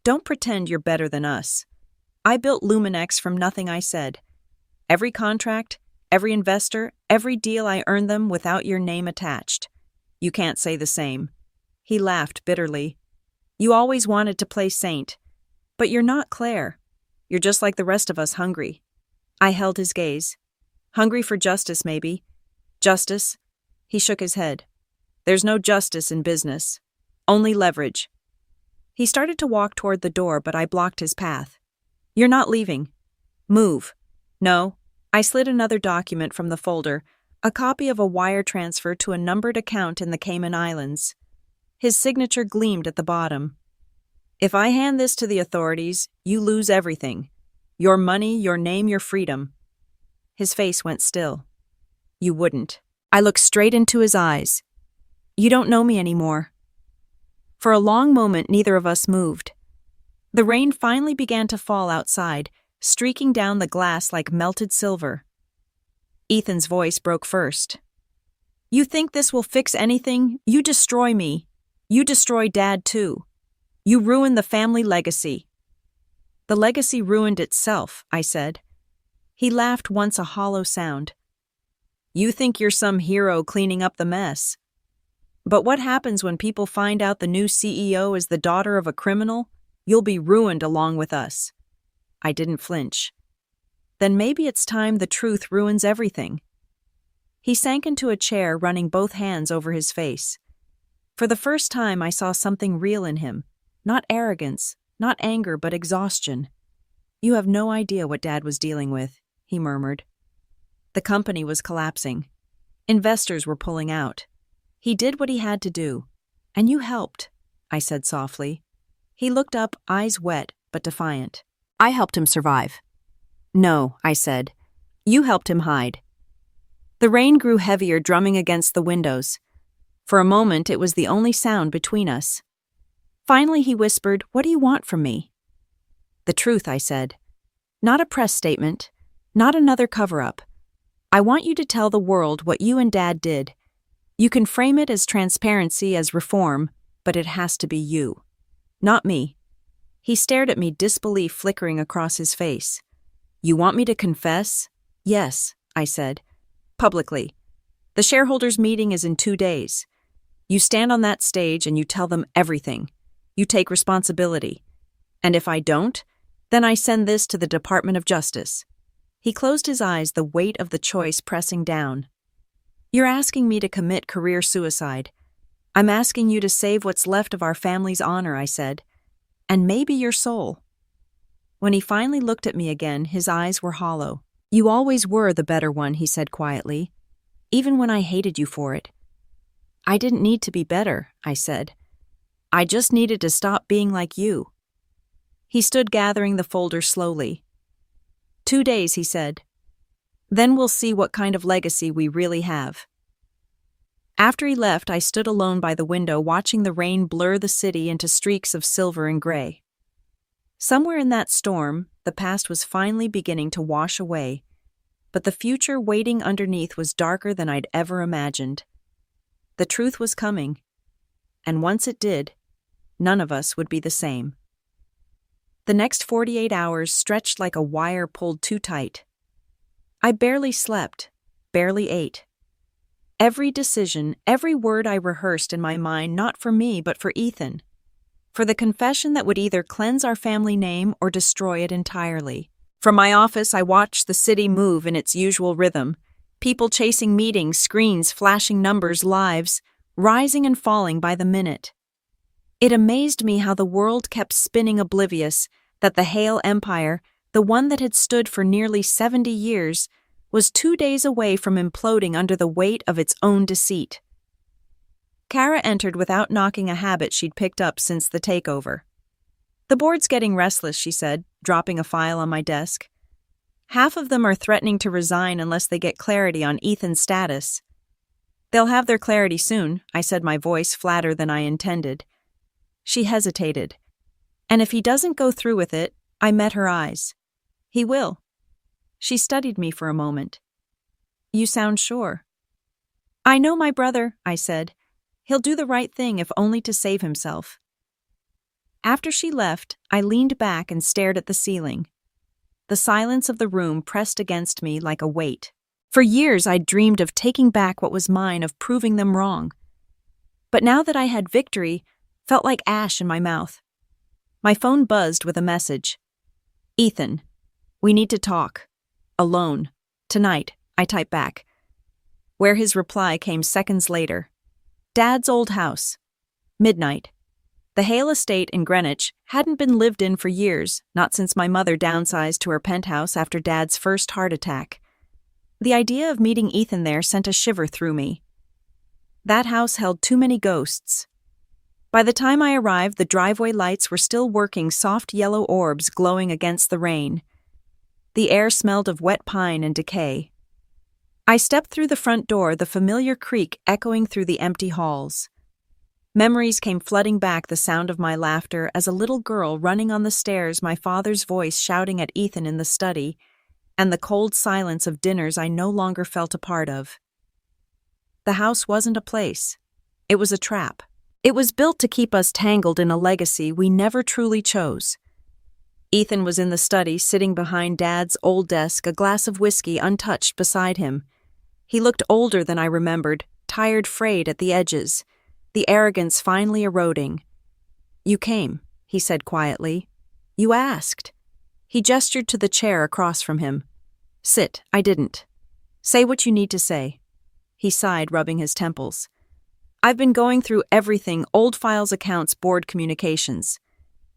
A: Don't pretend you're better than us. I built Luminex from nothing," I said. "Every contract, every investor, every deal, I earned them without your name attached. You can't say the same." He laughed bitterly. "You always wanted to play saint. But you're not Claire. You're just like the rest of us, hungry." I held his gaze. "Hungry for justice, maybe." "Justice?" He shook his head. "There's no justice in business. Only leverage." He started to walk toward the door, but I blocked his path. "You're not leaving. Move." "No." I slid another document from the folder, A copy of a wire transfer to a numbered account in the Cayman Islands. His signature gleamed at the bottom. If I hand this to the authorities, you lose everything. Your money, your name, your freedom. His face went still. You wouldn't. I looked straight into his eyes. You don't know me anymore. For a long moment, neither of us moved. The rain finally began to fall outside, streaking down the glass like melted silver. Ethan's voice broke first. You think this will fix anything? You destroy me. You destroy Dad too. You ruin the family legacy. The legacy ruined itself, I said. He laughed once, a hollow sound. You think you're some hero cleaning up the mess. But what happens when people find out the new CEO is the daughter of a criminal? You'll be ruined along with us. I didn't flinch. Then maybe it's time the truth ruins everything. He sank into a chair, running both hands over his face. For the first time, I saw something real in him. Not arrogance, not anger, but exhaustion. You have no idea what Dad was dealing with, he murmured. The company was collapsing. Investors were pulling out. He did what he had to do. And you helped, I said softly. He looked up, eyes wet but defiant. I helped him survive. No, I said. You helped him hide. The rain grew heavier, drumming against the windows. For a moment, it was the only sound between us. Finally, he whispered, What do you want from me? The truth, I said. Not a press statement, not another cover-up. I want you to tell the world what you and Dad did. You can frame it as transparency, as reform, but it has to be you. Not me. He stared at me, disbelief flickering across his face. You want me to confess? Yes, I said. Publicly. The shareholders' meeting is in 2 days. You stand on that stage and you tell them everything. You take responsibility. And if I don't, then I send this to the Department of Justice. He closed his eyes, the weight of the choice pressing down. You're asking me to commit career suicide. I'm asking you to save what's left of our family's honor, I said. And maybe your soul. When he finally looked at me again, his eyes were hollow. You always were the better one, he said quietly, even when I hated you for it. I didn't need to be better, I said. I just needed to stop being like you. He stood gathering the folder slowly. 2 days, he said. Then we'll see what kind of legacy we really have. After he left, I stood alone by the window, watching the rain blur the city into streaks of silver and gray. Somewhere in that storm, the past was finally beginning to wash away, but the future waiting underneath was darker than I'd ever imagined. The truth was coming, and once it did, none of us would be the same. The next 48 hours stretched like a wire pulled too tight. I barely slept, barely ate. Every decision, every word I rehearsed in my mind, not for me, but for Ethan. For the confession that would either cleanse our family name or destroy it entirely. From my office, I watched the city move in its usual rhythm. People chasing meetings, screens flashing numbers, lives, rising and falling by the minute. It amazed me how the world kept spinning, oblivious that the Hale Empire, the one that had stood for nearly 70 years, was 2 days away from imploding under the weight of its own deceit. Kara entered without knocking, a habit she'd picked up since the takeover. The board's getting restless, she said, dropping a file on my desk. Half of them are threatening to resign unless they get clarity on Ethan's status. They'll have their clarity soon, I said, my voice flatter than I intended. She hesitated. And if he doesn't go through with it, I met her eyes. He will. She studied me for a moment. You sound sure. I know my brother, I said. He'll do the right thing if only to save himself. After she left, I leaned back and stared at the ceiling. The silence of the room pressed against me like a weight. For years I'd dreamed of taking back what was mine, of proving them wrong. But now that I had victory, felt like ash in my mouth. My phone buzzed with a message. Ethan, we need to talk. Alone. Tonight, I typed back. Where his reply came seconds later. Dad's old house. Midnight. The Hale estate in Greenwich hadn't been lived in for years, not since my mother downsized to her penthouse after Dad's first heart attack. The idea of meeting Ethan there sent a shiver through me. That house held too many ghosts. By the time I arrived, the driveway lights were still working, soft yellow orbs glowing against the rain. The air smelled of wet pine and decay. I stepped through the front door, the familiar creak echoing through the empty halls. Memories came flooding back, the sound of my laughter as a little girl running on the stairs, my father's voice shouting at Ethan in the study, and the cold silence of dinners I no longer felt a part of. The house wasn't a place. It was a trap. It was built to keep us tangled in a legacy we never truly chose. Ethan was in the study, sitting behind Dad's old desk, a glass of whiskey untouched beside him. He looked older than I remembered, tired, frayed at the edges, the arrogance finally eroding. "You came," he said quietly. "You asked." He gestured to the chair across from him. "Sit." I didn't. "Say what you need to say." He sighed, rubbing his temples. "I've been going through everything, old files, accounts, board communications.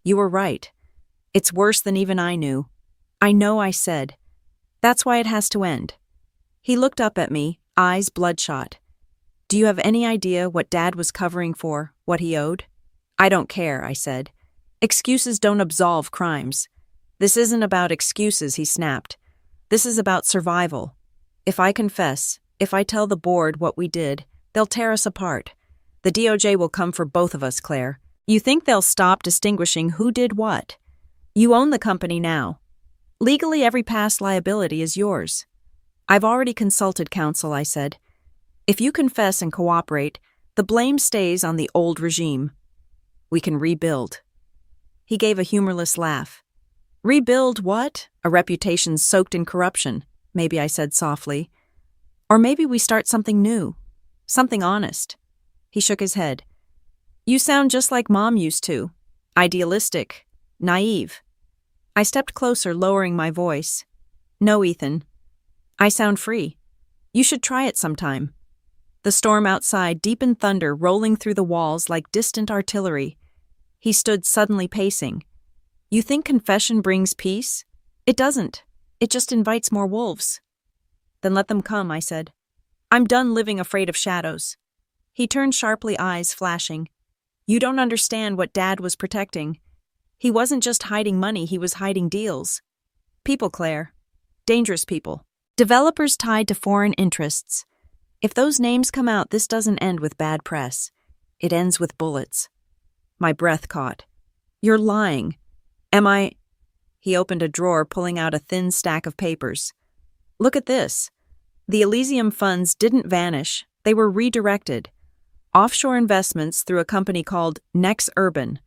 A: You were right. It's worse than even I knew." "I know," I said. "That's why it has to end." He looked up at me, eyes bloodshot. "Do you have any idea what Dad was covering for, what he owed?" "I don't care," I said. "Excuses don't absolve crimes." "This isn't about excuses," he snapped. "This is about survival. If I confess, if I tell the board what we did, they'll tear us apart. The DOJ will come for both of us, Claire. You think they'll stop distinguishing who did what? You own the company now. Legally, every past liability is yours." "I've already consulted counsel," I said. "If you confess and cooperate, the blame stays on the old regime. We can rebuild." He gave a humorless laugh. "Rebuild what? A reputation soaked in corruption," maybe I said softly. "Or maybe we start something new, something honest." He shook his head. "You sound just like Mom used to. Idealistic, naive." I stepped closer, lowering my voice. "No, Ethan. I sound free. You should try it sometime." The storm outside deepened, thunder rolling through the walls like distant artillery. He stood suddenly pacing. "You think confession brings peace? It doesn't. It just invites more wolves." "Then let them come," I said. "I'm done living afraid of shadows." He turned sharply, eyes flashing. "You don't understand what Dad was protecting. He wasn't just hiding money, he was hiding deals. People, Claire. Dangerous people. Developers tied to foreign interests. If those names come out, this doesn't end with bad press. It ends with bullets." My breath caught. "You're lying." "Am I?" He opened a drawer, pulling out a thin stack of papers. "Look at this. The Elysium funds didn't vanish. They were redirected. Offshore investments through a company called Nex Urban.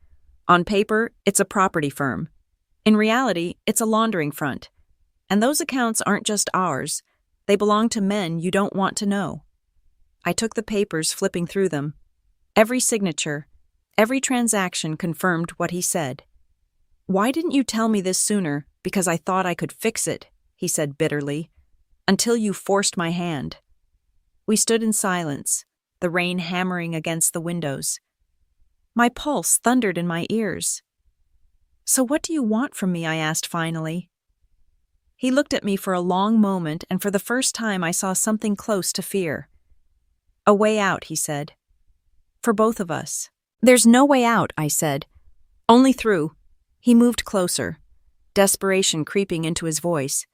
A: On paper, it's a property firm. In reality, it's a laundering front. And those accounts aren't just ours. They belong to men you don't want to know." I took the papers, flipping through them. Every signature, every transaction confirmed what he said. "Why didn't you tell me this sooner? Because I thought I could fix it," he said bitterly. "Until you forced my hand." We stood in silence, the rain hammering against the windows. My pulse thundered in my ears. "So what do you want from me?" I asked finally. He looked at me for a long moment, and for the first time I saw something close to fear. "A way out," he said. "For both of us." "There's no way out," I said. "Only through." He moved closer, desperation creeping into his voice.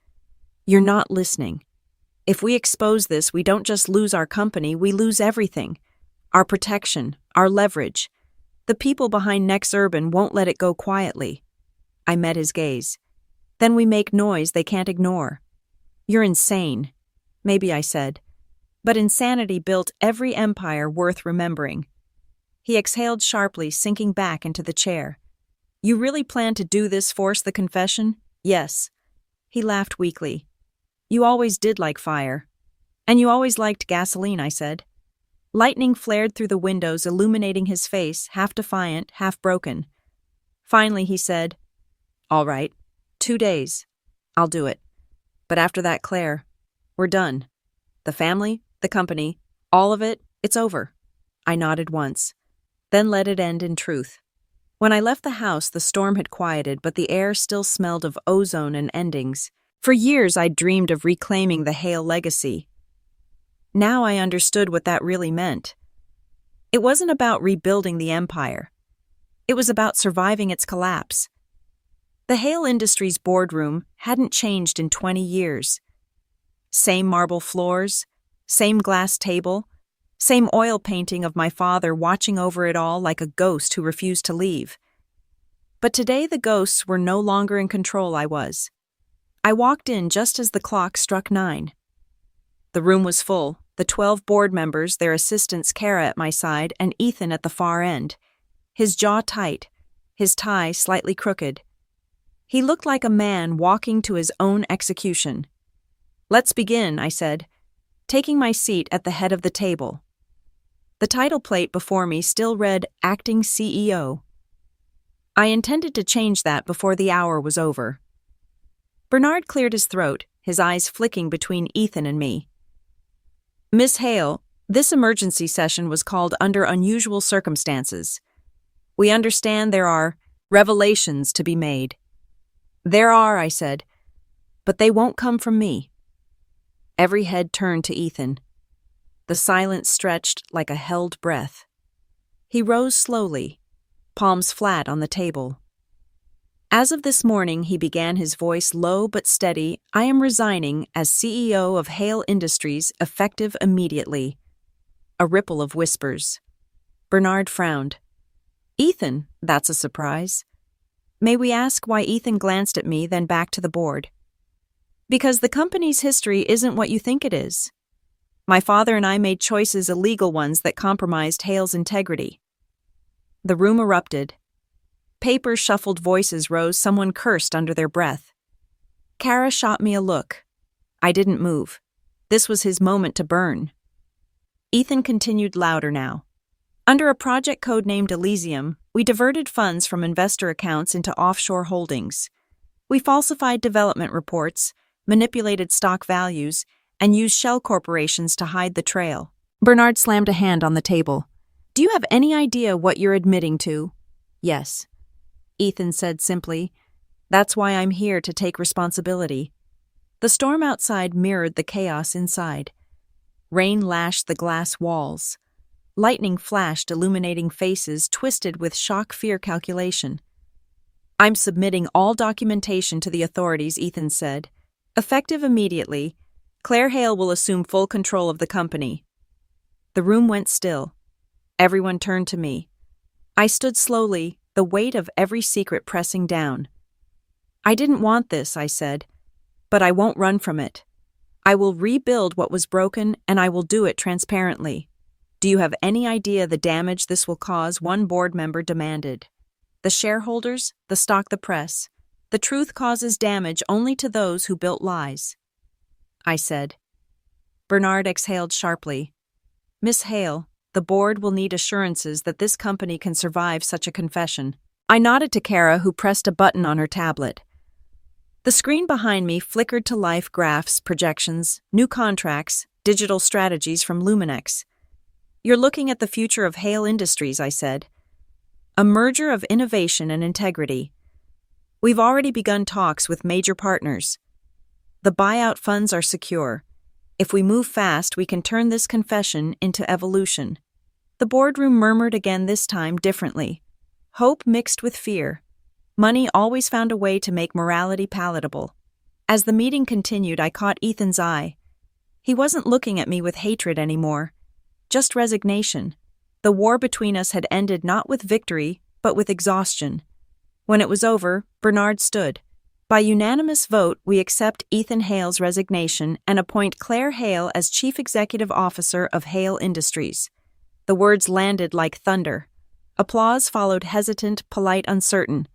A: "You're not listening. If we expose this, we don't just lose our company, we lose everything. Our protection, our leverage. The people behind Nex Urban won't let it go quietly." I met his gaze. "Then we make noise they can't ignore." "You're insane." "Maybe," I said. "But insanity built every empire worth remembering." He exhaled sharply, sinking back into the chair. "You really plan to do this, force the confession?" "Yes." He laughed weakly. "You always did like fire." "And you always liked gasoline," I said. Lightning flared through the windows, illuminating his face, half defiant, half broken. Finally, he said, "All right, 2 days. I'll do it. But after that, Claire, we're done. The family, the company, all of it, it's over." I nodded once, then let it end in truth. When I left the house, the storm had quieted, but the air still smelled of ozone and endings. For years, I'd dreamed of reclaiming the Hale legacy. Now I understood what that really meant. It wasn't about rebuilding the empire. It was about surviving its collapse. The Hale Industries boardroom hadn't changed in 20 years. Same marble floors, same glass table, same oil painting of my father watching over it all like a ghost who refused to leave. But today the ghosts were no longer in control. I was. I walked in just as the clock struck 9. The room was full, the 12 board members, their assistants Kara at my side and Ethan at the far end, his jaw tight, his tie slightly crooked. He looked like a man walking to his own execution. "Let's begin," I said, taking my seat at the head of the table. The title plate before me still read Acting CEO. I intended to change that before the hour was over. Bernard cleared his throat, his eyes flicking between Ethan and me. "Miss Hale, this emergency session was called under unusual circumstances. We understand there are revelations to be made." "There are," I said, "but they won't come from me." Every head turned to Ethan. The silence stretched like a held breath. He rose slowly, palms flat on the table. "As of this morning," he began, his voice low but steady, "I am resigning as CEO of Hale Industries, effective immediately." A ripple of whispers. Bernard frowned. "Ethan, that's a surprise." May we ask why Ethan glanced at me, then back to the board? "Because the company's history isn't what you think it is. My father and I made choices, illegal ones, that compromised Hale's integrity." The room erupted. Paper shuffled, voices rose, someone cursed under their breath. Kara shot me a look. I didn't move. This was his moment to burn. Ethan continued louder now. "Under a project codenamed Elysium, we diverted funds from investor accounts into offshore holdings. We falsified development reports, manipulated stock values, and used shell corporations to hide the trail." Bernard slammed a hand on the table. "Do you have any idea what you're admitting to?" "Yes," Ethan said simply. "That's why I'm here, to take responsibility." The storm outside mirrored the chaos inside. Rain lashed the glass walls. Lightning flashed, illuminating faces twisted with shock-fear calculation. "I'm submitting all documentation to the authorities," Ethan said. "Effective immediately, Claire Hale will assume full control of the company." The room went still. Everyone turned to me. I stood slowly, the weight of every secret pressing down. "I didn't want this," I said, "but I won't run from it. I will rebuild what was broken, and I will do it transparently." "Do you have any idea the damage this will cause?" one board member demanded. "The shareholders, the stock, the press. The truth causes damage only to those who built lies," I said. Bernard exhaled sharply. "Miss Hale, the board will need assurances that this company can survive such a confession." I nodded to Kara, who pressed a button on her tablet. The screen behind me flickered to life, graphs, projections, new contracts, digital strategies from Luminex. "You're looking at the future of Hale Industries," I said. "A merger of innovation and integrity. We've already begun talks with major partners. The buyout funds are secure. If we move fast, we can turn this confession into evolution." The boardroom murmured again, this time differently. Hope mixed with fear. Money always found a way to make morality palatable. As the meeting continued, I caught Ethan's eye. He wasn't looking at me with hatred anymore. Just resignation. The war between us had ended not with victory, but with exhaustion. When it was over, Bernard stood. "By unanimous vote, we accept Ethan Hale's resignation and appoint Claire Hale as Chief Executive Officer of Hale Industries." The words landed like thunder. Applause followed, hesitant, polite, uncertain.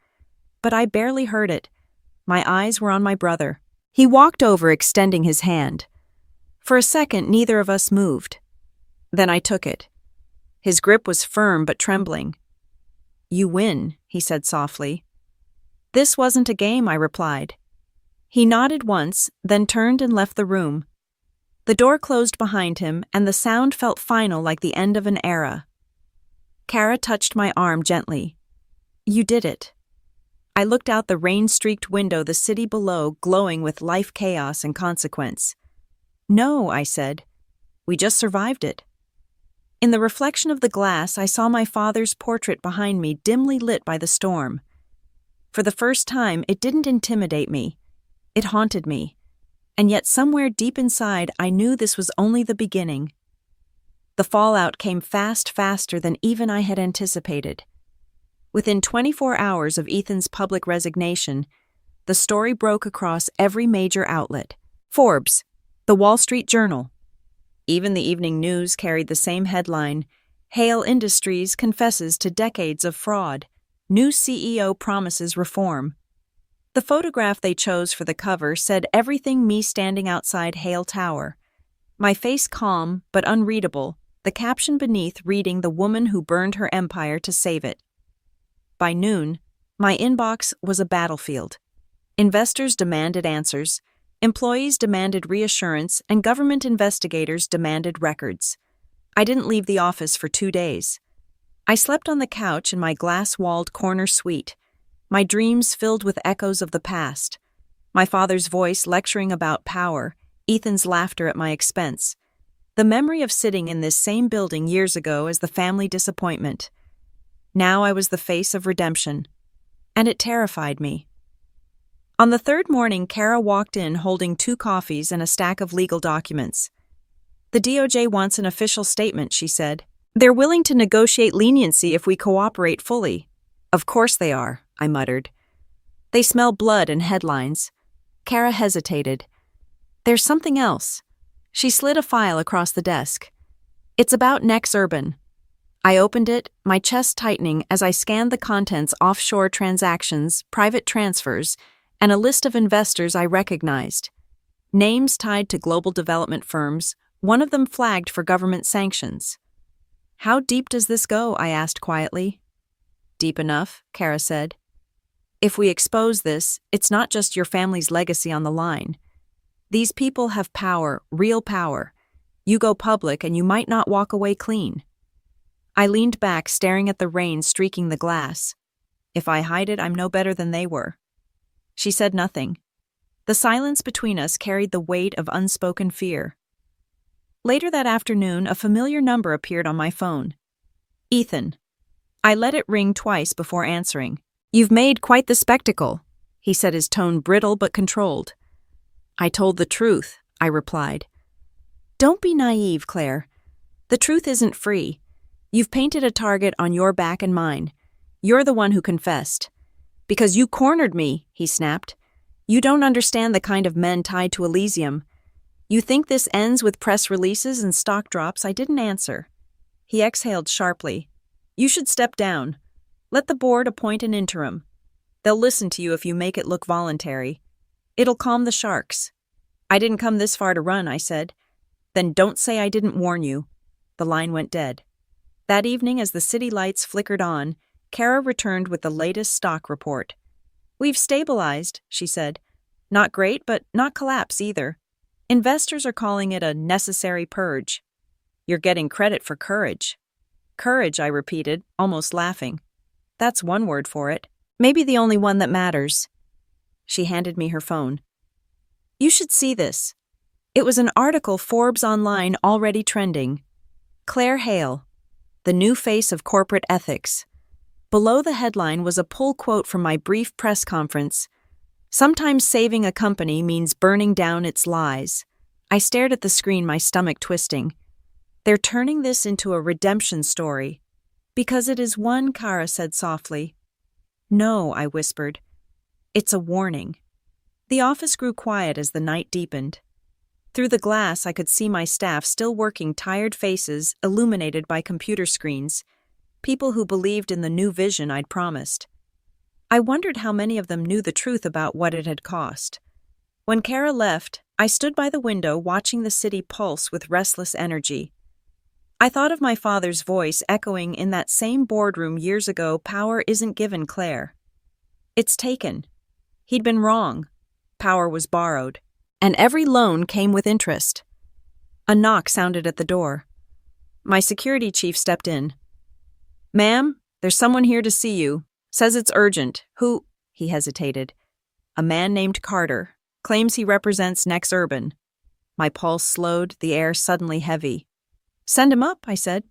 A: But I barely heard it. My eyes were on my brother. He walked over, extending his hand. For a second, neither of us moved. Then I took it. His grip was firm but trembling. "You win," he said softly. "This wasn't a game," I replied. He nodded once, then turned and left the room. The door closed behind him, and the sound felt final, like the end of an era. Kara touched my arm gently. "You did it." I looked out the rain-streaked window, the city below glowing with life chaos and consequence. "No," I said. "We just survived it." In the reflection of the glass, I saw my father's portrait behind me, dimly lit by the storm. For the first time, it didn't intimidate me. It haunted me. And yet somewhere deep inside, I knew this was only the beginning. The fallout came faster than even I had anticipated. Within 24 hours of Ethan's public resignation, the story broke across every major outlet. Forbes, the Wall Street Journal. Even the evening news carried the same headline: Hale Industries confesses to decades of fraud. New CEO promises reform. The photograph they chose for the cover said everything: me standing outside Hale Tower. My face calm but unreadable, the caption beneath reading: the woman who burned her empire to save it. By noon, my inbox was a battlefield. Investors demanded answers, employees demanded reassurance, and government investigators demanded records. I didn't leave the office for 2 days. I slept on the couch in my glass-walled corner suite, my dreams filled with echoes of the past, my father's voice lecturing about power, Ethan's laughter at my expense, the memory of sitting in this same building years ago as the family disappointment. Now I was the face of redemption, and it terrified me. On the third morning, Kara walked in holding 2 coffees and a stack of legal documents. "The DOJ wants an official statement," she said. "They're willing to negotiate leniency if we cooperate fully." "Of course they are," I muttered. "They smell blood and headlines." Kara hesitated. "There's something else." She slid a file across the desk. "It's about Nex Urban." I opened it, my chest tightening as I scanned the contents: offshore transactions, private transfers, and a list of investors I recognized. Names tied to global development firms, one of them flagged for government sanctions. "How deep does this go?" I asked quietly. "Deep enough," Kara said. "If we expose this, it's not just your family's legacy on the line. These people have power, real power. You go public and you might not walk away clean." I leaned back, staring at the rain streaking the glass. "If I hide it, I'm no better than they were." She said nothing. The silence between us carried the weight of unspoken fear. Later that afternoon, a familiar number appeared on my phone. "Ethan." I let it ring twice before answering. "You've made quite the spectacle," he said, his tone brittle but controlled. "I told the truth," I replied. "Don't be naive, Claire. The truth isn't free. You've painted a target on your back and mine. You're the one who confessed." "Because you cornered me," he snapped. "You don't understand the kind of men tied to Elysium. You think this ends with press releases and stock drops." I didn't answer. He exhaled sharply. "You should step down. Let the board appoint an interim. They'll listen to you if you make it look voluntary. It'll calm the sharks." "I didn't come this far to run," I said. "Then don't say I didn't warn you." The line went dead. That evening, as the city lights flickered on, Kara returned with the latest stock report. "We've stabilized," she said. "Not great, but not collapse either. Investors are calling it a necessary purge." "You're getting credit for courage." "Courage," I repeated, almost laughing. "That's one word for it. Maybe the only one that matters." She handed me her phone. "You should see this." It was an article Forbes Online already trending. Claire Hale, the new face of corporate ethics. Below the headline was a pull quote from my brief press conference. "Sometimes saving a company means burning down its lies." I stared at the screen, my stomach twisting. "They're turning this into a redemption story." "Because it is one," Kara said softly. "No," I whispered. "It's a warning." The office grew quiet as the night deepened. Through the glass, I could see my staff still working, tired faces illuminated by computer screens, people who believed in the new vision I'd promised. I wondered how many of them knew the truth about what it had cost. When Kara left, I stood by the window watching the city pulse with restless energy. I thought of my father's voice echoing in that same boardroom years ago: "Power isn't given, Claire. It's taken." He'd been wrong. Power was borrowed. And every loan came with interest. A knock sounded at the door. My security chief stepped in. "Ma'am, there's someone here to see you. Says it's urgent." "Who?" He hesitated. A man named Carter. Claims he represents Nex Urban. My pulse slowed, the air suddenly heavy. Send him up, I said.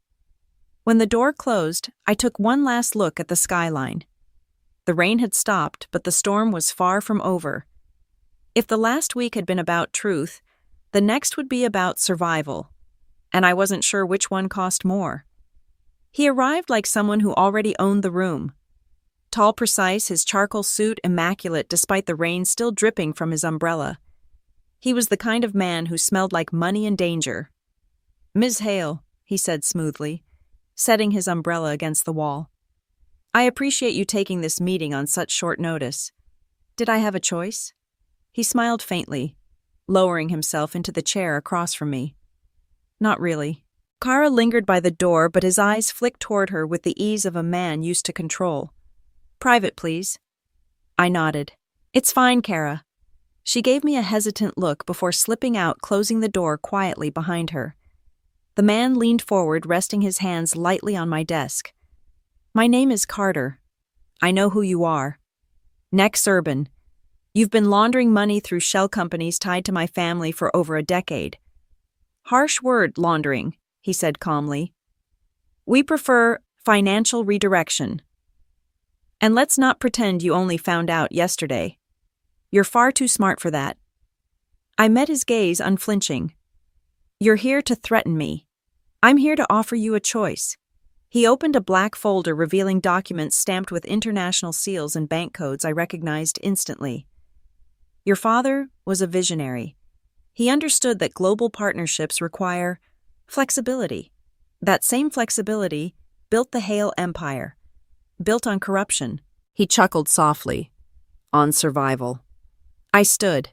A: When the door closed, I took one last look at the skyline. The rain had stopped, but the storm was far from over. If the last week had been about truth, the next would be about survival, and I wasn't sure which one cost more. He arrived like someone who already owned the room. Tall, precise, his charcoal suit immaculate despite the rain still dripping from his umbrella. He was the kind of man who smelled like money and danger. Ms. Hale, he said smoothly, setting his umbrella against the wall. I appreciate you taking this meeting on such short notice. Did I have a choice? He smiled faintly, lowering himself into the chair across from me. Not really. Kara lingered by the door, but his eyes flicked toward her with the ease of a man used to control. Private, please. I nodded. It's fine, Kara. She gave me a hesitant look before slipping out, closing the door quietly behind her. The man leaned forward, resting his hands lightly on my desk. My name is Carter. I know who you are. Nex Urban. You've been laundering money through shell companies tied to my family for over a decade. Harsh word, laundering, he said calmly. We prefer financial redirection. And let's not pretend you only found out yesterday. You're far too smart for that. I met his gaze unflinching. You're here to threaten me. I'm here to offer you a choice. He opened a black folder revealing documents stamped with international seals and bank codes I recognized instantly. Your father was a visionary. He understood that global partnerships require flexibility. That same flexibility built the Hale Empire. Built on corruption. He chuckled softly. On survival. I stood.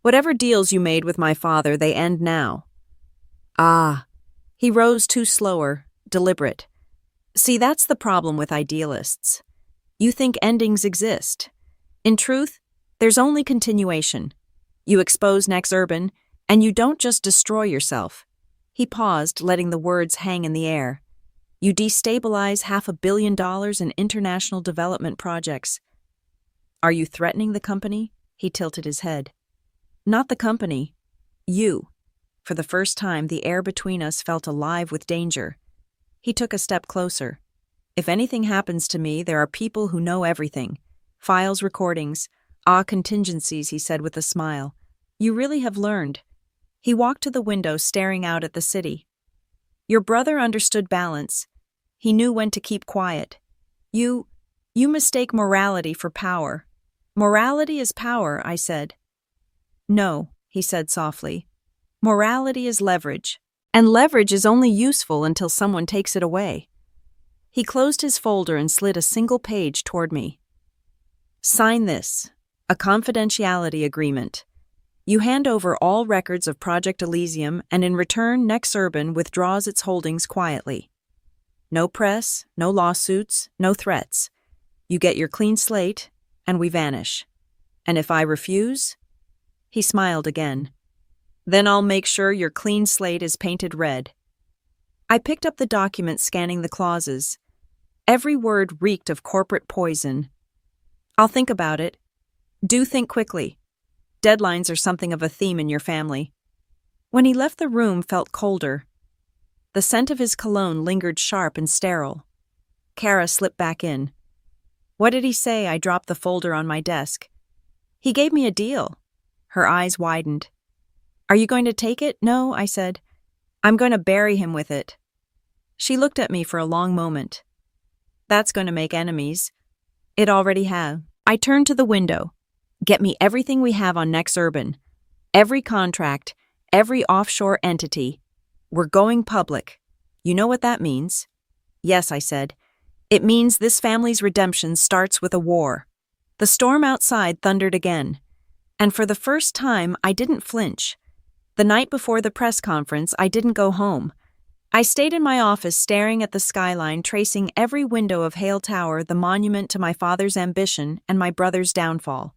A: Whatever deals you made with my father, they end now. Ah. He rose too slower, deliberate. See, that's the problem with idealists. You think endings exist. In truth, there's only continuation. You expose Nex Urban, and you don't just destroy yourself. He paused, letting the words hang in the air. You destabilize $500 million in international development projects. Are you threatening the company? He tilted his head. Not the company. You. For the first time, the air between us felt alive with danger. He took a step closer. If anything happens to me, there are people who know everything. Files, recordings, contingencies, he said with a smile. You really have learned. He walked to the window, staring out at the city. Your brother understood balance. He knew when to keep quiet. You mistake morality for power. Morality is power, I said. No, he said softly. Morality is leverage, and leverage is only useful until someone takes it away. He closed his folder and slid a single page toward me. Sign this, a confidentiality agreement. You hand over all records of Project Elysium, and in return, Nex Urban withdraws its holdings quietly. No press, no lawsuits, no threats. You get your clean slate, and we vanish. And if I refuse? He smiled again. Then I'll make sure your clean slate is painted red. I picked up the document, scanning the clauses. Every word reeked of corporate poison. I'll think about it. Do think quickly. Deadlines are something of a theme in your family. When he left the room, felt colder. The scent of his cologne lingered sharp and sterile. Kara slipped back in. What did he say? I dropped the folder on my desk. He gave me a deal. Her eyes widened. Are you going to take it? No, I said. I'm going to bury him with it. She looked at me for a long moment. That's going to make enemies. It already have. I turned to the window. Get me everything we have on Nex Urban. Every contract, every offshore entity. We're going public. You know what that means? Yes, I said. It means this family's redemption starts with a war. The storm outside thundered again. And for the first time, I didn't flinch. The night before the press conference, I didn't go home. I stayed in my office staring at the skyline, tracing every window of Hale Tower, the monument to my father's ambition and my brother's downfall.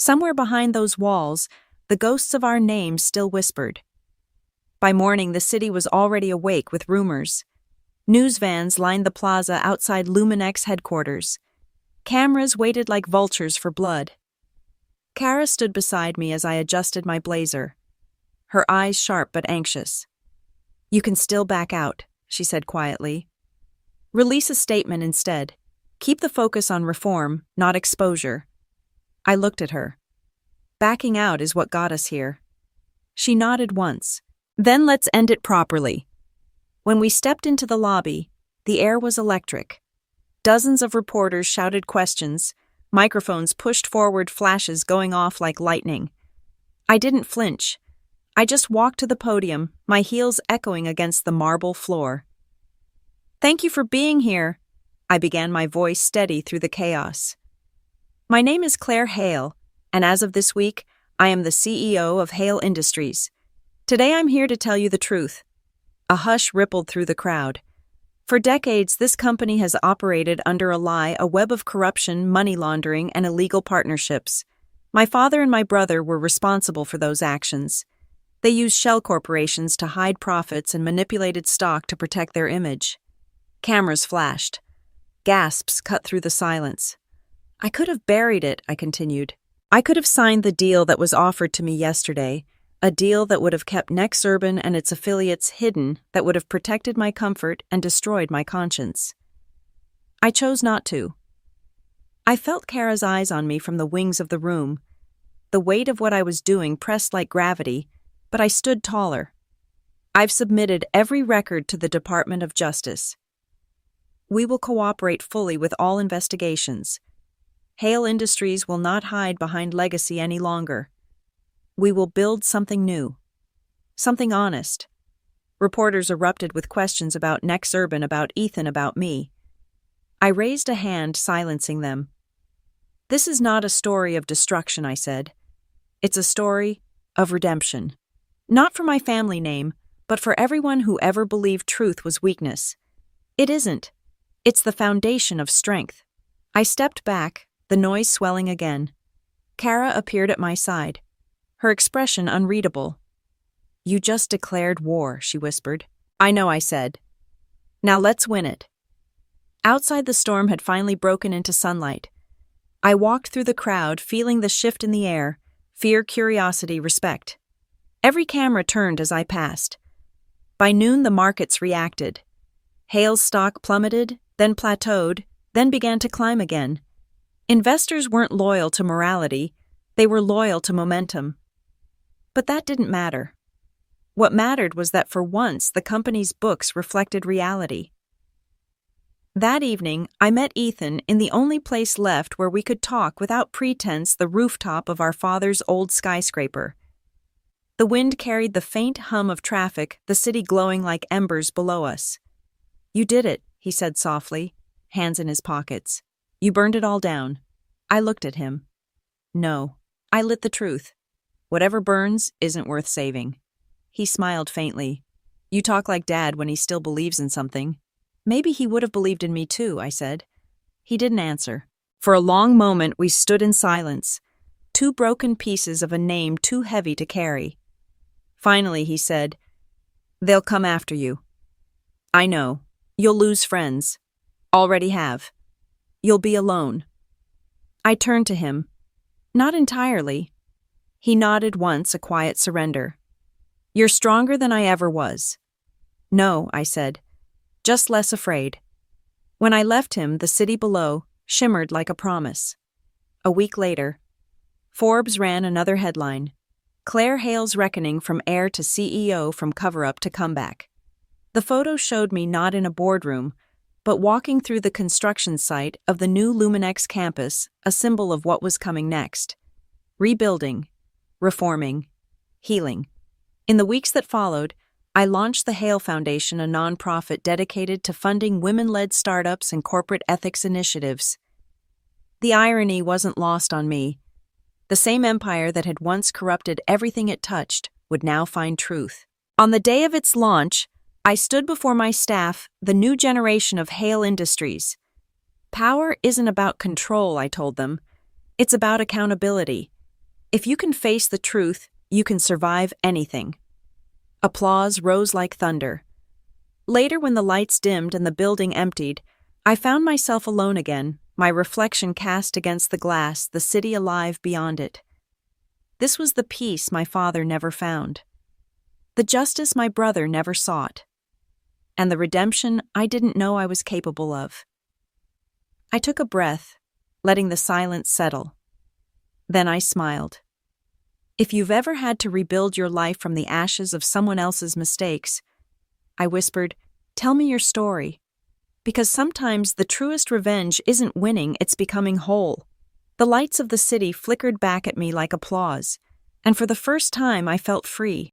A: Somewhere behind those walls, the ghosts of our names still whispered. By morning, the city was already awake with rumors. News vans lined the plaza outside Luminex headquarters. Cameras waited like vultures for blood. Kara stood beside me as I adjusted my blazer, her eyes sharp but anxious. "You can still back out," she said quietly. "Release a statement instead. Keep the focus on reform, not exposure." I looked at her. "Backing out is what got us here." She nodded once. "Then let's end it properly." When we stepped into the lobby, the air was electric. Dozens of reporters shouted questions, microphones pushed forward, flashes going off like lightning. I didn't flinch. I just walked to the podium, my heels echoing against the marble floor. "Thank you for being here," I began, my voice steady through the chaos. "My name is Claire Hale, and as of this week, I am the CEO of Hale Industries. Today I'm here to tell you the truth." A hush rippled through the crowd. For decades, this company has operated under a lie, a web of corruption, money laundering, and illegal partnerships. My father and my brother were responsible for those actions. They used shell corporations to hide profits and manipulated stock to protect their image. Cameras flashed. Gasps cut through the silence. "I could have buried it," I continued. "I could have signed the deal that was offered to me yesterday, a deal that would have kept Nexurban and its affiliates hidden, that would have protected my comfort and destroyed my conscience. I chose not to." I felt Kara's eyes on me from the wings of the room. The weight of what I was doing pressed like gravity, but I stood taller. "I've submitted every record to the Department of Justice. We will cooperate fully with all investigations. Hale Industries will not hide behind legacy any longer. We will build something new. Something honest." Reporters erupted with questions about Nexurban, about Ethan, about me. I raised a hand, silencing them. "This is not a story of destruction," I said. "It's a story of redemption. Not for my family name, but for everyone who ever believed truth was weakness. It isn't. It's the foundation of strength." I stepped back, the noise swelling again. Kara appeared at my side, her expression unreadable. "You just declared war," she whispered. "I know," I said. "Now let's win it." Outside, the storm had finally broken into sunlight. I walked through the crowd, feeling the shift in the air, fear, curiosity, respect. Every camera turned as I passed. By noon, the markets reacted. Hale's stock plummeted, then plateaued, then began to climb again. Investors weren't loyal to morality, they were loyal to momentum. But that didn't matter. What mattered was that for once the company's books reflected reality. That evening, I met Ethan in the only place left where we could talk without pretense, the rooftop of our father's old skyscraper. The wind carried the faint hum of traffic, the city glowing like embers below us. "You did it," he said softly, hands in his pockets. "You burned it all down." I looked at him. "No, I lit the truth. Whatever burns isn't worth saving." He smiled faintly. "You talk like Dad when he still believes in something." "Maybe he would have believed in me too," I said. He didn't answer. For a long moment we stood in silence, two broken pieces of a name too heavy to carry. Finally he said, "They'll come after you. I know. You'll lose friends. Already have. You'll be alone." I turned to him. "Not entirely." He nodded once, a quiet surrender. "You're stronger than I ever was." "No," I said. "Just less afraid." When I left him, the city below shimmered like a promise. A week later, Forbes ran another headline: "Claire Hale's reckoning from heir to CEO, from cover-up to comeback." The photo showed me not in a boardroom, but walking through the construction site of the new Luminex campus, a symbol of what was coming next. Rebuilding, reforming, healing. In the weeks that followed, I launched the Hale Foundation, a nonprofit dedicated to funding women-led startups and corporate ethics initiatives. The irony wasn't lost on me. The same empire that had once corrupted everything it touched would now find truth. On the day of its launch, I stood before my staff, the new generation of Hale Industries. "Power isn't about control," I told them. "It's about accountability. If you can face the truth, you can survive anything." Applause rose like thunder. Later, when the lights dimmed and the building emptied, I found myself alone again, my reflection cast against the glass, the city alive beyond it. This was the peace my father never found, the justice my brother never sought, and the redemption I didn't know I was capable of. I took a breath, letting the silence settle. Then I smiled. If you've ever had to rebuild your life from the ashes of someone else's mistakes, I whispered, tell me your story. Because sometimes the truest revenge isn't winning, it's becoming whole. The lights of the city flickered back at me like applause, and for the first time I felt free.